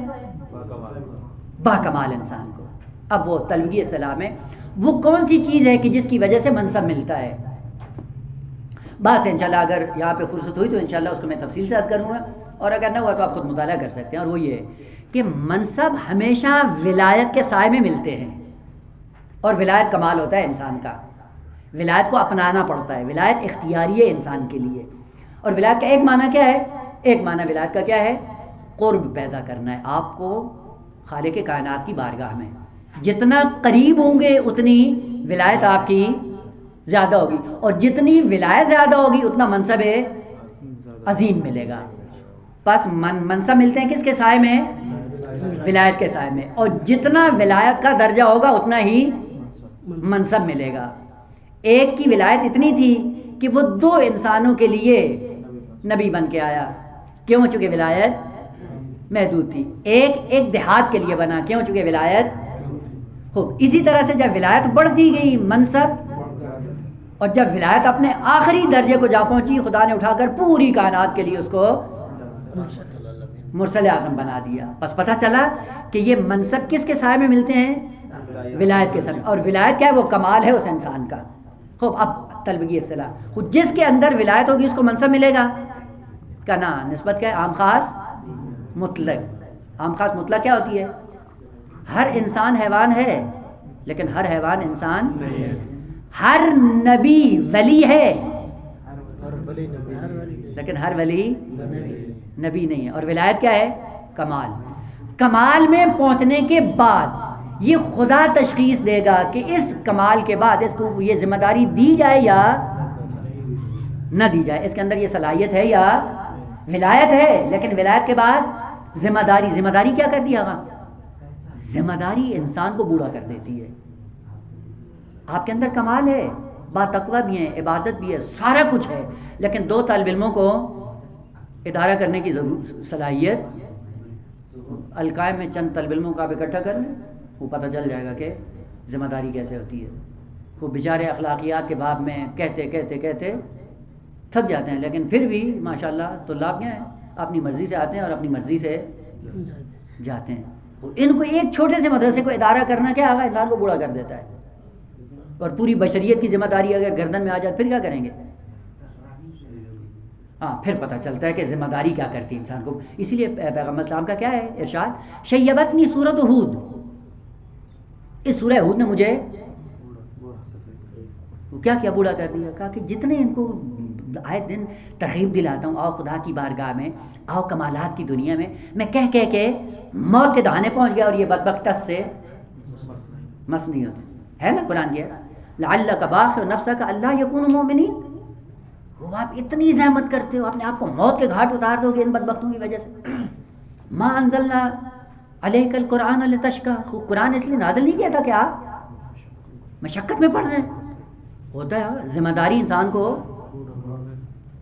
باکمال انسان کو. اب وہ طلبگی اصطلاح میں وہ کون سی چیز ہے کہ جس کی وجہ سے منصب ملتا ہے؟ بس انشاءاللہ اگر یہاں پہ فرصت ہوئی تو انشاءاللہ اس کو میں تفصیل سے عرض کروں گا، اور اگر نہ ہوا تو آپ خود مطالعہ کر سکتے ہیں. اور وہ یہ ہے کہ منصب ہمیشہ ولایت کے سائے میں ملتے ہیں، اور ولایت کمال ہوتا ہے انسان کا. ولایت کو اپنانا پڑتا ہے، ولایت اختیاری ہے انسان کے لیے. اور ولایت کا ایک معنی کیا ہے؟ ایک معنی ولایت کا کیا ہے؟ قرب پیدا کرنا ہے آپ کو خالق کائنات کی بارگاہ میں. جتنا قریب ہوں گے اتنی ولایت آپ کی زیادہ ہوگی، اور جتنی ولایت زیادہ ہوگی اتنا منصب عظیم ملے گا. بس منصب ملتے ہیں کس کے سائے میں؟ ولایت کے سائے میں. اور جتنا ولایت کا درجہ ہوگا اتنا ہی منصب ملے گا. ایک کی ولایت اتنی تھی کہ وہ 2 انسانوں کے لیے نبی بن کے آیا، کیوں؟ چونکہ ولایت محدود تھی. ایک دیہات کے لیے بنا، کیوں؟ چونکہ ولایت خوب. اسی طرح سے جب ولایت بڑھتی گئی منصب، اور جب ولایت اپنے آخری درجے کو جا پہنچی، خدا نے اٹھا کر پوری کائنات کے لیے اس کو مرسل اعظم بنا دیا. بس پتہ چلا کہ یہ منصب کس کے سائے میں ملتے ہیں؟ ولایت کے سائے. اور ولایت کیا ہے؟ وہ کمال ہے اس انسان کا. خوب. اب طلبگی اصطلاح جس کے اندر ولایت ہوگی اس کو منصب ملے گا. کا نا نسبت کیا ہے؟ عام خاص مطلق. عام خاص مطلق کیا ہوتی ہے؟ ہر انسان حیوان ہے لیکن ہر حیوان انسان نہیں ہے. ہر نبی ولی ہے لیکن ہر ولی نبی نہیں ہے. اور ولایت کیا ہے؟ کمال. کمال میں پہنچنے کے بعد یہ خدا تشخیص دے گا کہ اس کمال کے بعد اس کو یہ ذمہ داری دی جائے یا نہ دی جائے. اس کے اندر یہ صلاحیت ہے یا ولایت ہے، لیکن ولایت کے بعد ذمہ داری کیا کر دیا گا؟ ذمہ داری انسان کو بوڑھا کر دیتی ہے. آپ کے اندر کمال ہے، با تقوی بھی ہے، عبادت بھی ہے، سارا کچھ ہے، لیکن 2 طالب علموں کو ادارہ کرنے کی صلاحیت القائم میں چند طالب علموں کا آپ اکٹھا کر لیں، وہ پتہ چل جائے گا کہ ذمہ داری کیسے ہوتی ہے. وہ بیچارے اخلاقیات کے باب میں کہتے تھک جاتے ہیں، لیکن پھر بھی ماشاءاللہ طلاب کیا ہیں؟ اپنی مرضی سے آتے ہیں اور اپنی مرضی سے جاتے ہیں. ان کو ایک چھوٹے سے مدرسے کو ادارہ کرنا کیا ہوگا؟ انسان کو بوڑھا کر دیتا ہے. اور پوری بشریت کی ذمہ داری اگر گردن میں آ جائے پھر کیا کریں گے؟ ہاں پھر پتہ چلتا ہے کہ ذمہ داری کیا کرتی ہے انسان کو. اسی لیے پیغمبر اسلام کا کیا ہے ارشاد؟ شیبتنی سورۃ ہود، اس سورہ ہود نے مجھے کیا کیا بوڑھا کر دیا. کہا کہ جتنے ان کو آئے دن ترغیب دلاتا ہوں، آؤ خدا کی بارگاہ میں، آؤ کمالات کی دنیا میں کہہ کے موت کے دہانے پہنچ گیا اور یہ بدبخت ٹس سے مس نہیں ہوتے. ہے نا قرآن کی لعلک باخع نفسک الا یکونوا مؤمنین. وہ آپ اتنی زحمت کرتے ہو، اپنے آپ کو موت کے گھاٹ اتار دو گے ان بدبختوں کی وجہ سے. ما انزلنا علیک القرآن لتشقی، قرآن اس لیے نازل نہیں کیا تھا کہ آپ مشقت میں پڑ رہے ہیں. ہوتا ہے ذمہ داری انسان کو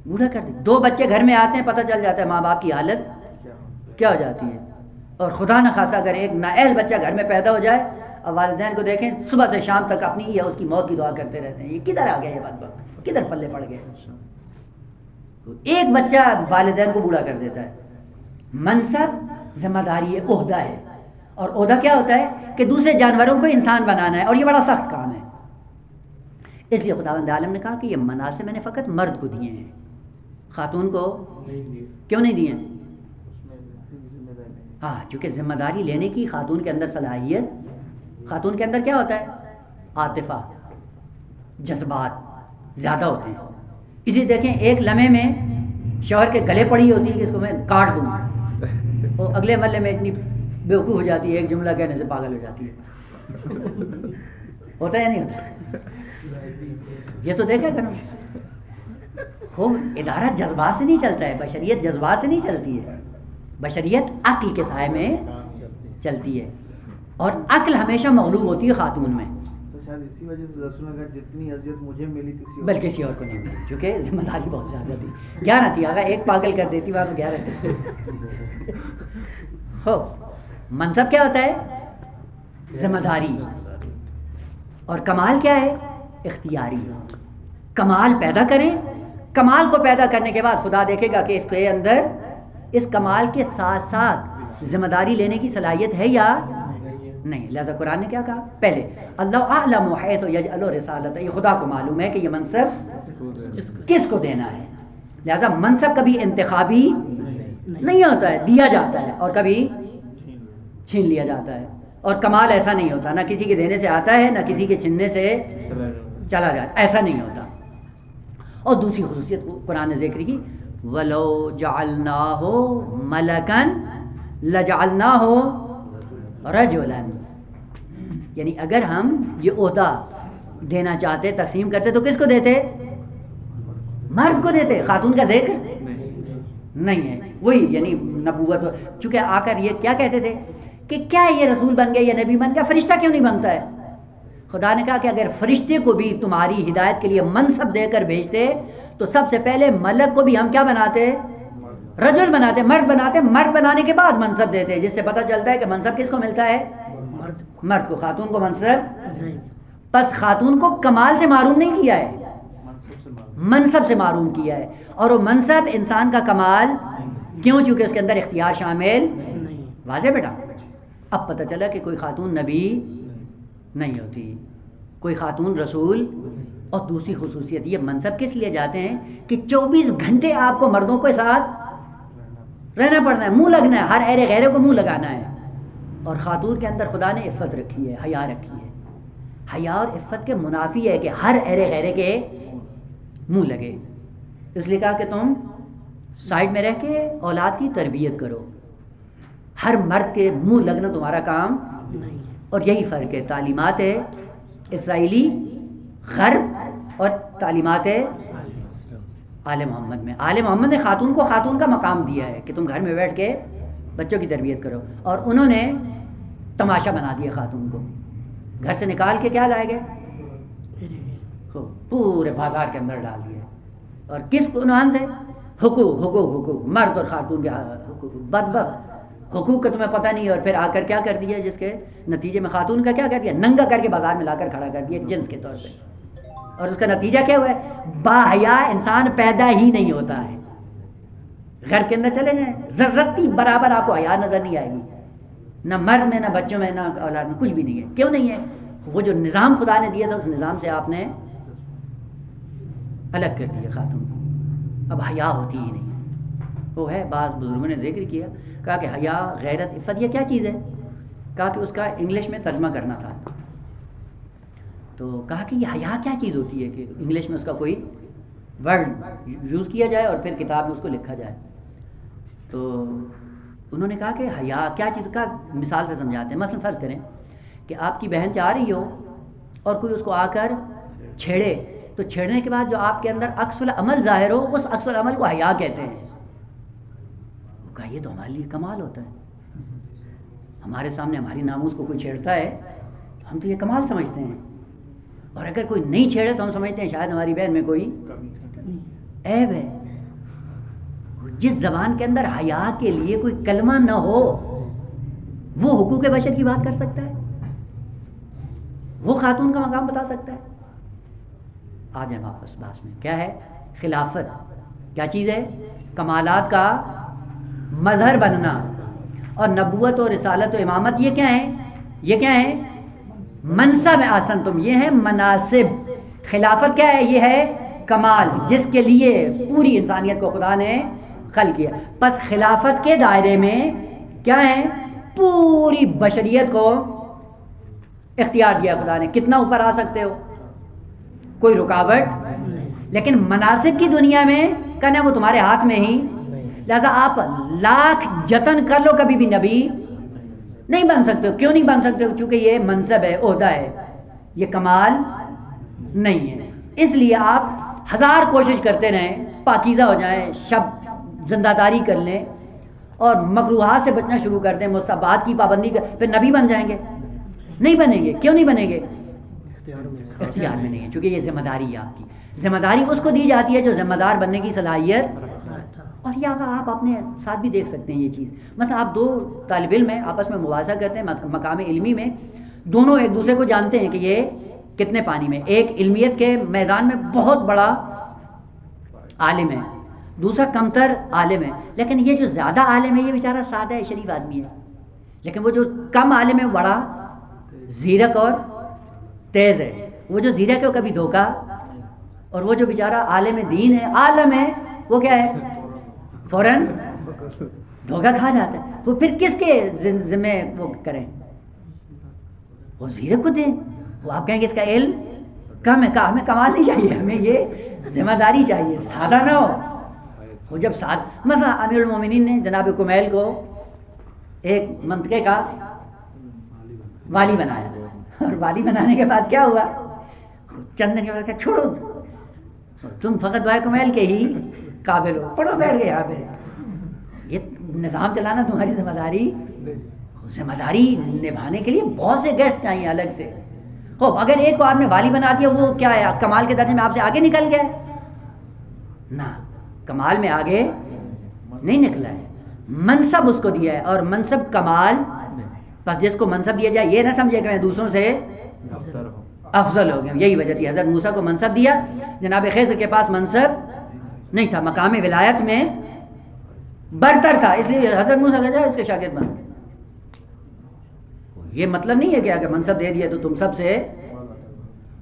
بوڑھا کر دی. 2 بچے گھر میں آتے ہیں، پتہ چل جاتا ہے ماں باپ کی حالت کیا ہو جاتی ہے. اور خدا نہ خاصا اگر ایک نااہل بچہ گھر میں پیدا ہو جائے اور والدین کو دیکھیں صبح سے شام تک اپنی یا اس کی موت کی دعا کرتے رہتے ہیں، یہ کدھر آ گیا، یہ بدبخت کدھر پلے پڑ گئے. ایک بچہ والدین کو بوڑھا کر دیتا ہے. منصب ذمہ داری ہے، عہدہ ہے. اور عہدہ کیا ہوتا ہے کہ دوسرے جانوروں کو انسان بنانا ہے، اور یہ بڑا سخت کام ہے. اس لیے خداوند عالم نے کہا کہ یہ مناصب میں نے فقط مرد کو دیے ہیں، خاتون کو کیوں نہیں دیے؟ ہاں کیونکہ ذمہ داری لینے کی خاتون کے اندر صلاحیت، خاتون کے اندر کیا ہوتا ہے؟ عاطفہ، جذبات زیادہ ہوتے ہیں. اسی دیکھیں ایک لمحے میں شوہر کے گلے پڑی ہوتی ہے کہ اس کو میں کاٹ دوں، اور اگلے محلے میں اتنی بیوقوف ہو جاتی ہے ایک جملہ کہنے سے پاگل ہو جاتی ہے. ہوتا ہے یا نہیں ہوتا؟ یہ تو دیکھا کرو. خوب ادارہ جذبات سے نہیں چلتا ہے، بشریت جذبات سے نہیں چلتی ہے، بشریت عقل کے سائے میں چلتی ہے. اور عقل ہمیشہ مغلوب ہوتی ہے خاتون میں. شاید اسی وجہ سے رسول نے کہا جتنی اذیت مجھے ملی کسی اور کو نہیں ملی، کیونکہ ذمہ داری بہت زیادہ تھی. 11 تھی، اگر ایک پاگل کر دیتی وہاں 11 تھی. ہو منصب کیا ہوتا ہے؟ ذمہ داری. اور کمال کیا ہے؟ اختیاری. کمال پیدا کریں، کمال کو پیدا کرنے کے بعد خدا دیکھے گا کہ اس کے اندر اس کمال کے ساتھ ساتھ ذمہ داری لینے کی صلاحیت ہے یا نہیں. لہذا قرآن نے کیا کہا؟ پہلے اللہ اعلم حیث یجعل رسالتہ، یہ خدا کو معلوم ہے کہ یہ منصب کس کو دینا ہے. لہذا منصب کبھی انتخابی نہیں ہوتا ہے، دیا جاتا ہے، اور کبھی چھین لیا جاتا ہے. اور کمال ایسا نہیں ہوتا، نہ کسی کے دینے سے آتا ہے نہ کسی کے چھیننے سے چلا جاتا، ایسا نہیں ہوتا. اور دوسری خصوصیت قرآن نے ذکر کی وَلَوْ جَعَلْنَاهُ مَلَكًا لَجَعَلْنَاهُ رَجُلًا. یعنی اگر ہم یہ عہدہ دینا چاہتے، تقسیم کرتے تو کس کو دیتے؟ مرد کو دیتے. خاتون کا ذکر نہیں ہے. وہی یعنی نبوت. چونکہ آ کر یہ کیا کہتے تھے کہ کیا یہ رسول بن گیا، یہ نبی بن گیا، فرشتہ کیوں نہیں بنتا ہے؟ خدا نے کہا کہ اگر فرشتے کو بھی تمہاری ہدایت کے لیے منصب دے کر بھیجتے تو سب سے پہلے ملک کو بھی ہم کیا بناتے؟ رجل بناتے، مرد بناتے. مرد بنانے کے بعد منصب دیتے، جس سے پتہ چلتا ہے کہ منصب کس کو ملتا ہے؟ مرد کو. خاتون کو منصب پس خاتون کو کمال سے معروم نہیں کیا ہے، منصب سے معروم کیا ہے. اور وہ منصب انسان کا کمال کیوں؟ چونکہ اس کے اندر اختیار شامل. واضح بیٹا؟ اب پتہ چلا کہ کوئی خاتون نبی نہیں ہوتی، کوئی خاتون رسول. اور دوسری خصوصیت یہ منصب کس لیے جاتے ہیں کہ 24 گھنٹے آپ کو مردوں کے ساتھ رہنا پڑنا ہے، منہ لگنا ہے، ہر ایرے غیرے کو منہ لگانا ہے. اور خاتون کے اندر خدا نے عفت رکھی ہے، حیا رکھی ہے. حیا اور عفت کے منافی ہے کہ ہر ایرے غیرے کے منہ لگے. اس لیے کہا کہ تم سائڈ میں رہ کے اولاد کی تربیت کرو. ہر مرد کے منہ لگنا تمہارا کام نہیں. اور یہی فرق ہے تعلیمات اسرائیلی غرب اور تعلیمات آل محمد میں. آل محمد نے خاتون کو خاتون کا مقام دیا ہے کہ تم گھر میں بیٹھ کے بچوں کی تربیت کرو، اور انہوں نے تماشا بنا دیا خاتون کو. گھر سے نکال کے کیا لائے گئے؟ پورے بازار کے اندر ڈال دیے. اور کس عنوان سے؟ حقوق حقوق حقوق، مرد اور خاتون کے حقوق. بدبخت حقوق کا تمہیں پتہ نہیں ہے. اور پھر آ کر کیا کر دیا، جس کے نتیجے میں خاتون کا کیا کر دیا؟ ننگا کر کے بازار میں لا کر کھڑا کر دیا جنس کے طور پہ. اور اس کا نتیجہ کیا ہوا ہے؟ باحیا انسان پیدا ہی نہیں ہوتا ہے. گھر کے اندر چلے جائیں، ذرتی برابر آپ کو حیا نظر نہیں آئے گی، نہ مرد میں، نہ بچوں میں، نہ اولاد میں، کچھ بھی نہیں ہے. کیوں نہیں ہے؟ وہ جو نظام خدا نے دیا تھا اس نظام سے آپ نے الگ کر دیا خاتون کو. اب حیا ہوتی ہی نہیں. وہ ہے بعض بزرگوں نے ذکر کیا, کہا کہ حیا, غیرت, عفت یہ کیا چیز ہے؟ کہا کہ اس کا انگلش میں ترجمہ کرنا تھا. تو کہا کہ یہ حیا کیا چیز ہوتی ہے کہ انگلش میں اس کا کوئی ورڈ یوز کیا جائے اور پھر کتاب میں اس کو لکھا جائے. تو انہوں نے کہا کہ حیا کیا چیز کا مثال سے سمجھاتے ہیں. مثلا فرض کریں کہ آپ کی بہن جا رہی ہو اور کوئی اس کو آ کر چھیڑے, تو چھیڑنے کے بعد جو آپ کے اندر عکس العمل ظاہر ہو, اس عکس العمل کو حیا کہتے ہیں. وہ کہا یہ تو ہمارے لیے کمال ہوتا ہے. ہمارے سامنے ہماری ناموس کو کوئی چھیڑتا ہے تو ہم تو یہ کمال سمجھتے ہیں, اور اگر کوئی نہیں چھیڑے تو ہم سمجھتے ہیں شاید ہماری بہن میں کوئی عیب ہے. جس زبان کے اندر حیا کے لیے کوئی کلمہ نہ ہو, وہ حقوق بشر کی بات کر سکتا ہے؟ وہ خاتون کا مقام بتا سکتا ہے؟ آ جائیں واپس بات میں. کیا ہے خلافت؟ کیا چیز ہے؟ کمالات کا مظہر بننا. اور نبوت و رسالت و امامت یہ کیا ہے؟ یہ کیا ہے؟ منصب آسن تم, یہ ہے مناسب. خلافت کیا ہے؟ یہ ہے کمال جس کے لیے پوری انسانیت کو خدا نے خلق کیا. پس خلافت کے دائرے میں کیا ہے؟ پوری بشریت کو اختیار دیا خدا نے. کتنا اوپر آ سکتے ہو, کوئی رکاوٹ. لیکن مناسب کی دنیا میں کہنا وہ تمہارے ہاتھ میں ہی. لہذا آپ لاکھ جتن کر لو کبھی بھی نبی نہیں بن سکتے ہو. کیوں نہیں بن سکتے ہو؟ کیونکہ یہ منصب ہے, عہدہ ہے, یہ کمال نہیں ہے. اس لیے آپ ہزار کوشش کرتے رہیں, پاکیزہ ہو جائیں, شب زندہ داری کر لیں اور مکروہات سے بچنا شروع کر دیں, مستحبات کی پابندی کر, پھر نبی بن جائیں گے؟ نہیں بنیں گے. کیوں نہیں بنیں گے؟ اختیار میں نہیں ہے, کیونکہ یہ ذمہ داری ہے آپ کی. ذمہ داری اس کو دی جاتی ہے جو ذمہ دار بننے کی صلاحیت. اور یہ آپ اپنے ساتھ بھی دیکھ سکتے ہیں یہ چیز. مثلا آپ دو طالب علم ہیں, آپس میں مباحثہ کرتے ہیں مقام علمی میں, دونوں ایک دوسرے کو جانتے ہیں کہ یہ کتنے پانی میں. ایک علمیت کے میدان میں بہت بڑا عالم ہے, دوسرا کمتر عالم ہے. لیکن یہ جو زیادہ عالم ہے یہ بیچارہ سادہ ہے, شریف آدمی ہے. لیکن وہ جو کم عالم ہے بڑا زیرک اور تیز ہے. وہ جو زیرک ہے وہ کبھی دھوکا, اور وہ جو بیچارہ عالم دین ہے, عالم ہے, وہ کیا ہے؟ فوراً دھوکا کھا جاتا ہے. وہ پھر کس کے ذمہ وہ کریں؟ وہ زیرک کو دیں. وہ آپ کہیں گے اس کا علم کم ہے. کہا ہمیں کمال نہیں چاہیے, ہمیں یہ ذمہ داری چاہیے, سادہ نہ ہو. وہ جب مثلا امیر المومنین نے جناب کمیل کو ایک منطقے کا والی بنایا, اور والی بنانے کے بعد کیا ہوا؟ چند دن کے بعد کہا چھوڑو, تم فقط دعائے کمیل کے ہی قابل ہو, پڑھو بیٹھ گئے یہاں پہ. یہ نظام چلانا تمہاری ذمہ داری. ذمہ داری نبھانے کے لیے بہت سے گیسٹ چاہیے الگ سے. ہو اگر ایک کو آپ نے والی بنا دیا, وہ کیا ہے کمال کے درجے میں آپ سے آگے نکل گئے؟ نہ, کمال میں آگے نہیں نکلا ہے. منصب اس کو دیا ہے, اور منصب کمال. بس جس کو منصب دیا جائے یہ نہ سمجھے کہ میں دوسروں سے افضل ہو گیا. یہی وجہ تھی حضرت موسیٰ کو منصب دیا, جناب خضر کے پاس منصب نہیں تھا, مقام ولایت میں برتر تھا, اس لیے حضرت موسیٰ کہا جائے اس کے شاگرد بن. یہ مطلب نہیں ہے کہ اگر منصب دے دیا تو تم سب سے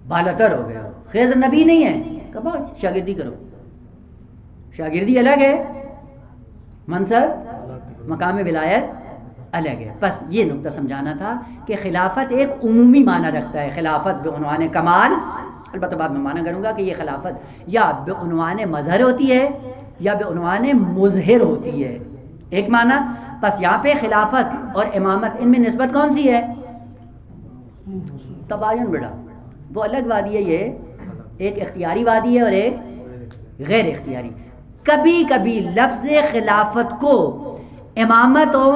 بالاتر ہو گئے. خضر نبی نہیں ہے, کہا شاگردی کرو. شاگردی الگ ہے, منصب مقام ولایت الگ ہے. بس یہ نقطہ سمجھانا تھا کہ خلافت ایک عمومی معنی رکھتا ہے. خلافت بعنوان کمال, البتہ بعد میں معنی کروں گا کہ یہ خلافت یا بعنوان مظہر ہوتی ہے یا بعنوان مظہر ہوتی ہے, ایک معنی. بس یہاں پہ خلافت اور امامت, ان میں نسبت کون سی ہے؟ تباین بیٹا, وہ الگ وادی ہے. یہ ایک اختیاری وادی ہے اور ایک غیر اختیاری. کبھی کبھی لفظ خلافت کو امامت و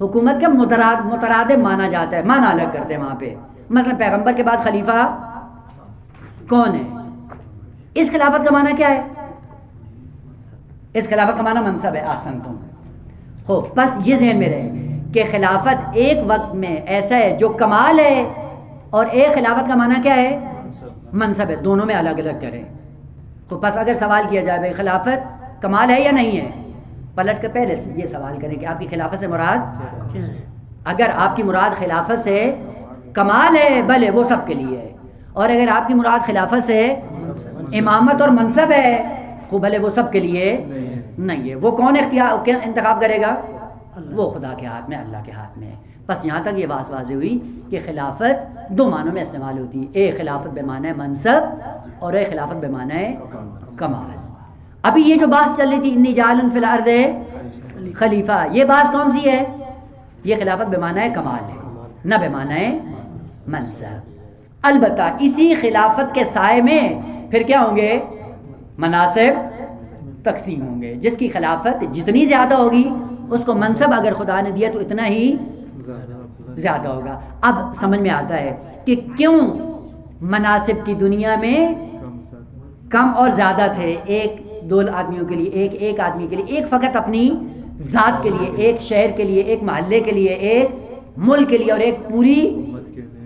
حکومت کا مترادف مانا جاتا ہے, مانا الگ کرتے ہیں وہاں پہ. مثلا پیغمبر کے بعد خلیفہ کون ہے؟ اس خلافت کا معنی کیا ہے؟ اس خلافت کا معنی منصب ہے. آسن تم ہو, بس یہ ذہن میں رہے کہ خلافت ایک وقت میں ایسا ہے جو کمال ہے, اور ایک خلافت کا معنی کیا ہے؟ منصب ہے. دونوں میں الگ الگ کریں. تو بس اگر سوال کیا جائے بھائی خلافت کمال ہے یا نہیں ہے, پلٹ کر پہلے یہ سوال کریں کہ آپ کی خلافت سے مراد, اگر آپ کی مراد خلافت سے کمال ہے بھلے وہ سب کے لیے ہے، اور اگر آپ کی مراد خلافت سے امامت اور منصب ہے خوب بھلے وہ سب کے لیے نہیں ہے۔ وہ کون انتخاب کرے گا؟ وہ خدا کے ہاتھ میں، اللہ کے ہاتھ میں ہے۔ بس یہاں تک یہ بات واضح ہوئی کہ خلافت دو معنوں میں استعمال ہوتی ہے، ایک خلافت بے معنی منصب اور ایک خلافت بے معنی کمال۔ ابھی یہ جو بات چل رہی تھی انی جاعل فی الارض خلیفہ، یہ بات کون سی ہے؟ یہ خلافت بے معنی کمال ہے، نہ بے معنی منصب۔ البتہ اسی خلافت کے سائے میں پھر کیا ہوں گے؟ مناصب تقسیم ہوں گے۔ جس کی خلافت جتنی زیادہ ہوگی اس کو منصب اگر خدا نے دیا تو اتنا ہی زیادہ ہوگا۔ اب سمجھ میں آتا ہے کہ کیوں مناصب کی دنیا میں کم اور زیادہ تھے، ایک دو آدمیوں کے لیے، ایک آدمی کے لیے، ایک فقط اپنی ذات کے لیے، ایک شہر کے لیے، ایک محلے کے لیے، ایک ملک کے لیے، اور ایک پوری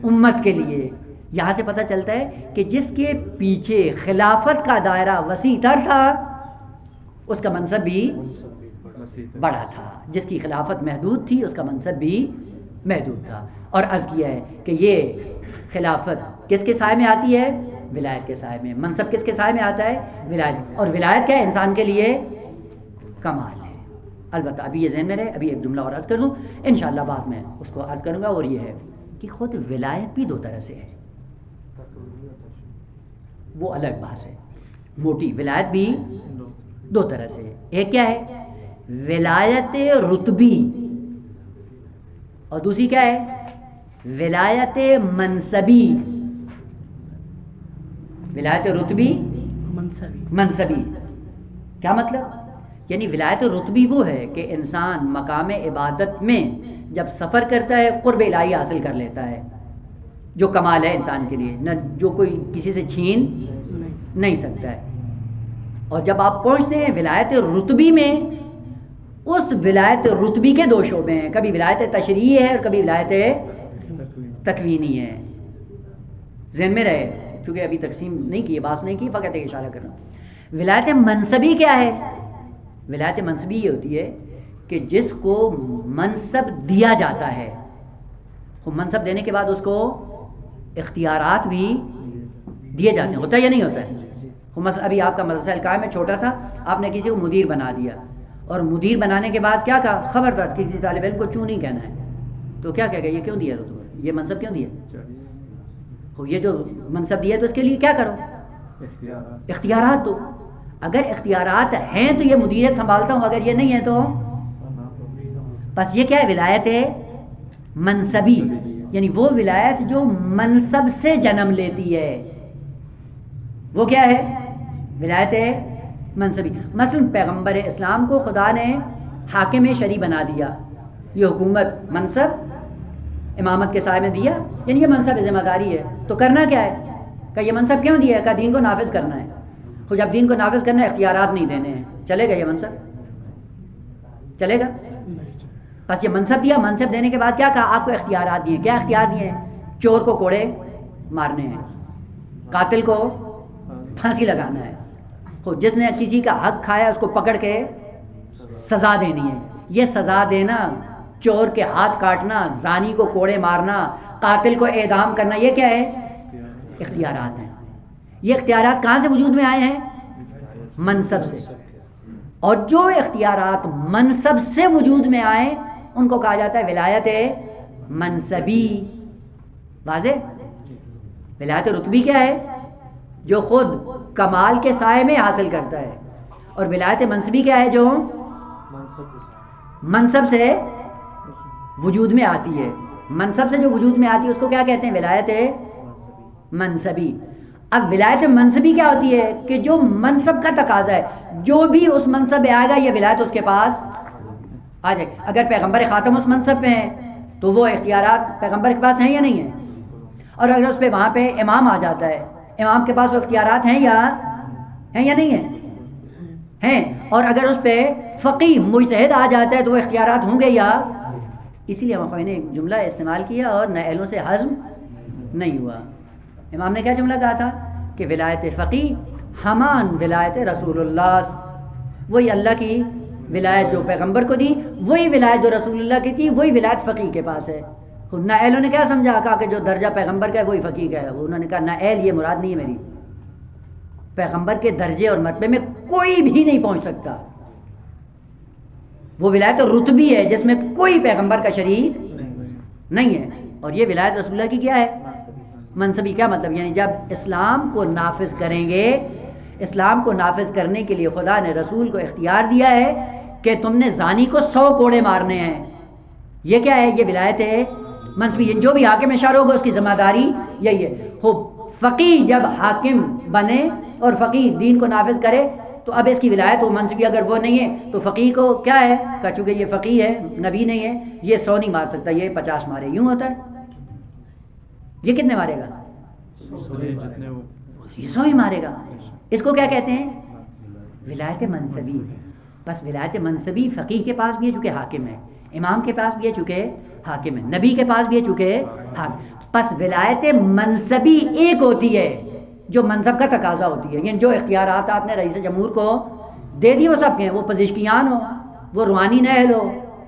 امت کے لیے۔ یہاں سے پتہ چلتا ہے کہ جس کے پیچھے خلافت کا دائرہ وسیع تر تھا اس کا منصب بھی بڑا تھا، جس کی خلافت محدود تھی اس کا منصب بھی محدود تھا۔ اور عرض کیا ہے کہ یہ خلافت کس کے سائے میں آتی ہے؟ ولایت کے سائے میں۔ منصب کس کے سائے میں آتا ہے؟ ولایت۔ اور ولایت کیا ہے؟ انسان کے لیے کمال ہے۔ البتہ ابھی یہ ذہن میں رہے، ابھی ایک جملہ اور عرض کر دوں، انشاءاللہ بعد میں اس کو عرض کروں گا، اور یہ ہے کہ خود ولایت بھی دو طرح سے ہے، وہ الگ بات ہے۔ موٹی ولایت بھی دو طرح سے ہے۔ ایک کیا ہے؟ ولایت رتبی، اور دوسری کیا ہے؟ ولایت منصبی۔ ولایت رتبی منصبی کیا مطلب؟ یعنی ولایت رتبی وہ ہے کہ انسان مقام عبادت میں جب سفر کرتا ہے قرب الہی حاصل کر لیتا ہے، جو کمال ہے انسان کے لیے، نہ جو کوئی کسی سے چھین نہیں سکتا ہے۔ اور جب آپ پہنچتے ہیں ولایت رتبی میں، اس ولایت رتبی کے دو شعبے ہیں، کبھی ولایت تشریعی ہے اور کبھی ولایت تکوینی ہے۔ ذہن میں رہے، چونکہ ابھی تقسیم نہیں کی، بات نہیں کی، فقط ایک اشارہ کر رہا ہوں۔ ولایت منصبی کیا ہے؟ ولایت منصبی یہ ہوتی ہے کہ جس کو منصب دیا جاتا ہے، منصب دینے کے بعد اس کو اختیارات بھی دیے جاتے ہیں، ہوتا ہے یا نہیں ہوتا ہے؟ مثلا ابھی آپ کا مدرسہ القائم ہے چھوٹا سا، آپ نے کسی کو مدیر بنا دیا، اور مدیر بنانے کے بعد کیا کہا؟ خبردار کسی طالب علم کو چوں نہیں کہنا ہے، تو کیا کہے گا؟ یہ کیوں دیا تمہیں؟ یہ منصب کیوں دیا؟ یہ جو منصب دیا تو اس کے لیے کیا کرو؟ اختیارات دو۔ اگر اختیارات ہیں تو یہ مدیریت سنبھالتا ہوں، اگر یہ نہیں ہے تو بس۔ یہ کیا ہے؟ ولایت منصبی، یعنی وہ ولایت جو منصب سے جنم لیتی ہے، وہ کیا ہے؟ ولایت منصبی۔ مثلا پیغمبر اسلام کو خدا نے حاکم شرعی بنا دیا، یہ حکومت منصب امامت کے سائے میں دیا، یعنی یہ منصب ذمہ داری ہے، تو کرنا کیا ہے؟ کہ یہ منصب کیوں دیا ہے؟ کہ دین کو نافذ کرنا ہے۔ تو جب دین کو نافذ کرنا ہے، اختیارات نہیں دینے ہیں، چلے گا یہ منصب؟ چلے گا؟ بس یہ منصب دیا، منصب دینے کے بعد کیا کہا؟ آپ کو اختیارات دیے۔ کیا اختیار دیے ہیں؟ چور کو کوڑے مارنے ہیں، قاتل کو پھانسی لگانا ہے، جس نے کسی کا حق کھایا اس کو پکڑ کے سزا دینی ہے۔ یہ سزا دینا، چور کے ہاتھ کاٹنا، زانی کو کوڑے مارنا، قاتل کو اعدام کرنا، یہ کیا ہے؟ اختیارات ہیں۔ یہ اختیارات کہاں سے وجود میں آئے ہیں؟ منصب سے۔ اور جو اختیارات منصب سے وجود میں آئے ان کو کہا جاتا ہے ولایت منصبی۔ واضح؟ ولایت رتبی کیا ہے؟ جو خود کمال کے سائے میں حاصل کرتا ہے، اور ولایت منصبی کیا ہے؟ جو منصب سے وجود میں آتی ہے۔ منصب سے جو وجود میں آتی ہے اس کو کیا کہتے ہیں؟ ولایت منصبی۔ اب ولایت منصبی کیا ہوتی ہے؟ کہ جو منصب کا تقاضا ہے، جو بھی اس منصب میں آئے گا یہ ولایت اس کے پاس آ جائے۔ اگر پیغمبر خاتم اس منصب پہ ہیں تو وہ اختیارات پیغمبر کے پاس ہیں یا نہیں ہیں؟ اور اگر اس پہ وہاں پہ امام آ جاتا ہے، امام کے پاس وہ اختیارات ہیں یا نہیں ہیں؟ ہیں۔ اور اگر اس پہ فقیہ مجتہد آ جاتا ہے تو وہ اختیارات ہوں گے یا؟ اسی لیے ہم نے جملہ استعمال کیا اور نہ اہلوں سے ہضم نہیں ہوا۔ امام نے کیا جملہ کہا تھا کہ ولایت فقیہ ہمان ولایت رسول اللہ، وہی اللہ کی ولایت جو پیغمبر کو دی، وہی ولایت جو رسول اللہ کی تھی، وہی ولایت فقیہ کے پاس ہے۔ نائلوں نے کیا سمجھا، کہا کہ جو درجہ پیغمبر کا ہے وہی فقیہ کا ہے. انہوں نے کہا نائل یہ مراد نہیں ہے میری، پیغمبر کے درجے اور مرتبے میں کوئی بھی نہیں پہنچ سکتا. وہ ولایت رتبی ہے جس میں کوئی پیغمبر کا شریک نہیں ہے. اور یہ ولایت رسول اللہ کی کیا ہے؟ منصبی. کیا مطلب؟ یعنی جب اسلام کو نافذ کریں گے، اسلام کو نافذ کرنے کے لیے خدا نے رسول کو اختیار دیا ہے کہ تم نے زانی کو 100 کوڑے مارنے ہیں. یہ کیا ہے؟ یہ ولایت ہے منصبی. جو بھی حاکم اشار ہوگا اس کی ذمہ داری یہی ہے. فقیہ جب حاکم بنے اور فقیہ دین کو نافذ کرے تو اب اس کی ولایت وہ منصبی. اگر وہ نہیں ہے تو فقیہ کو کیا ہے کہ چونکہ یہ فقیہ ہے، نبی نہیں ہے، یہ 100 نہیں مار سکتا، یہ 50 مارے. یوں ہوتا ہے. یہ کتنے مارے گا؟ یہ 100 ہی مارے گا. اس کو کیا کہتے ہیں؟ ولایت منصبی. بس ولایت منصبی فقیہ کے پاس بھی ہے چونکہ حاکم ہے، امام کے پاس بھی ہے چونکہ حاکم ہے، نبی کے پاس بھی ہے چونکہ حاکم. پس ولایت منصبی ایک ہوتی ہے جو منصب کا تقاضا ہوتی ہے. یعنی جو اختیارات آپ نے رئیس جمہور کو دے دی وہ سب کے ہیں، وہ پزشکیان ہو، وہ روحانی نہل ہو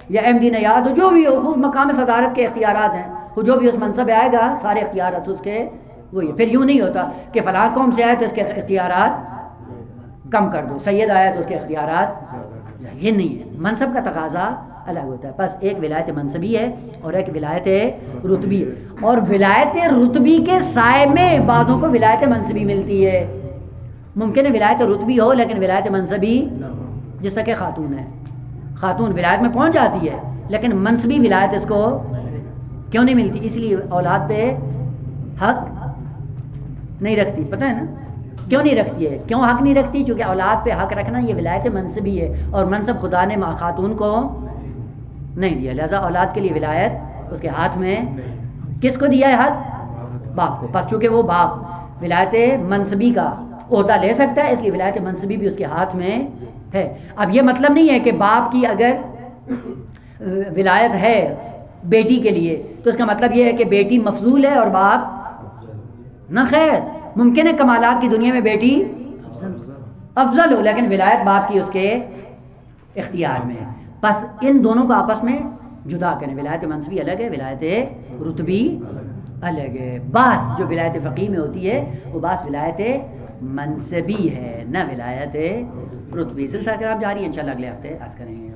یا احمدی نیاد ہو، جو بھی ہو، خود مقام صدارت کے اختیارات ہیں. وہ جو بھی اس منصب پہ آئے گا سارے اختیارات اس کے وہی. پھر یوں نہیں ہوتا کہ فلاں قوم سے آئے تو اس کے اختیارات کم کر دو، سید آیا تو اس کے اختیارات. یہ نہیں ہے. منصب کا تقاضا الگ ہوتا ہے. بس ایک ولایت منصبی ہے اور ایک ولایت رتبی ہے. اور ولایت رتبی کے سائے میں بعضوں کو ولایت منصبی ملتی ہے. ممکن ہے ولایت رتبی ہو لیکن ولایت منصبی، جس طرح کہ خاتون ہے، خاتون ولایت میں پہنچ جاتی ہے لیکن منصبی ولایت اس کو کیوں نہیں ملتی؟ اس لیے اولاد پہ حق نہیں رکھتی. پتہ ہے نا کیوں نہیں رکھتی ہے؟ کیوں حق نہیں رکھتی؟ کیونکہ اولاد پہ حق رکھنا یہ ولایت منصبی ہے اور منصب خدا نے خاتون کو نہیں دیا. لہذا اولاد کے لیے ولایت اس کے ہاتھ میں کس کو دیا ہے؟ حق باپ کو. پس چونکہ وہ باپ ولایت منصبی کا عہدہ لے سکتا ہے اس لیے ولایت منصبی بھی اس کے ہاتھ میں ہے. اب یہ مطلب نہیں ہے کہ باپ کی اگر ولایت ہے بیٹی کے لیے تو اس کا مطلب یہ ہے کہ بیٹی مفضول ہے اور باپ نہ. خیر ممکن ہے کمالات کی دنیا میں بیٹی افضل ہو لیکن ولایت باپ کی اس کے اختیار میں ہے. بس ان دونوں کو آپس میں جدا کریں. ولایت منصبی الگ ہے، ولایت رتبی الگ ہے. بعض جو ولایت فقیہ میں ہوتی ہے وہ بعض ولایت منصبی ہے، نہ ولایت رتبی. سلسلہ کرام جاری ہے، انشاءاللہ اگلے ہفتے عرض کریں گے.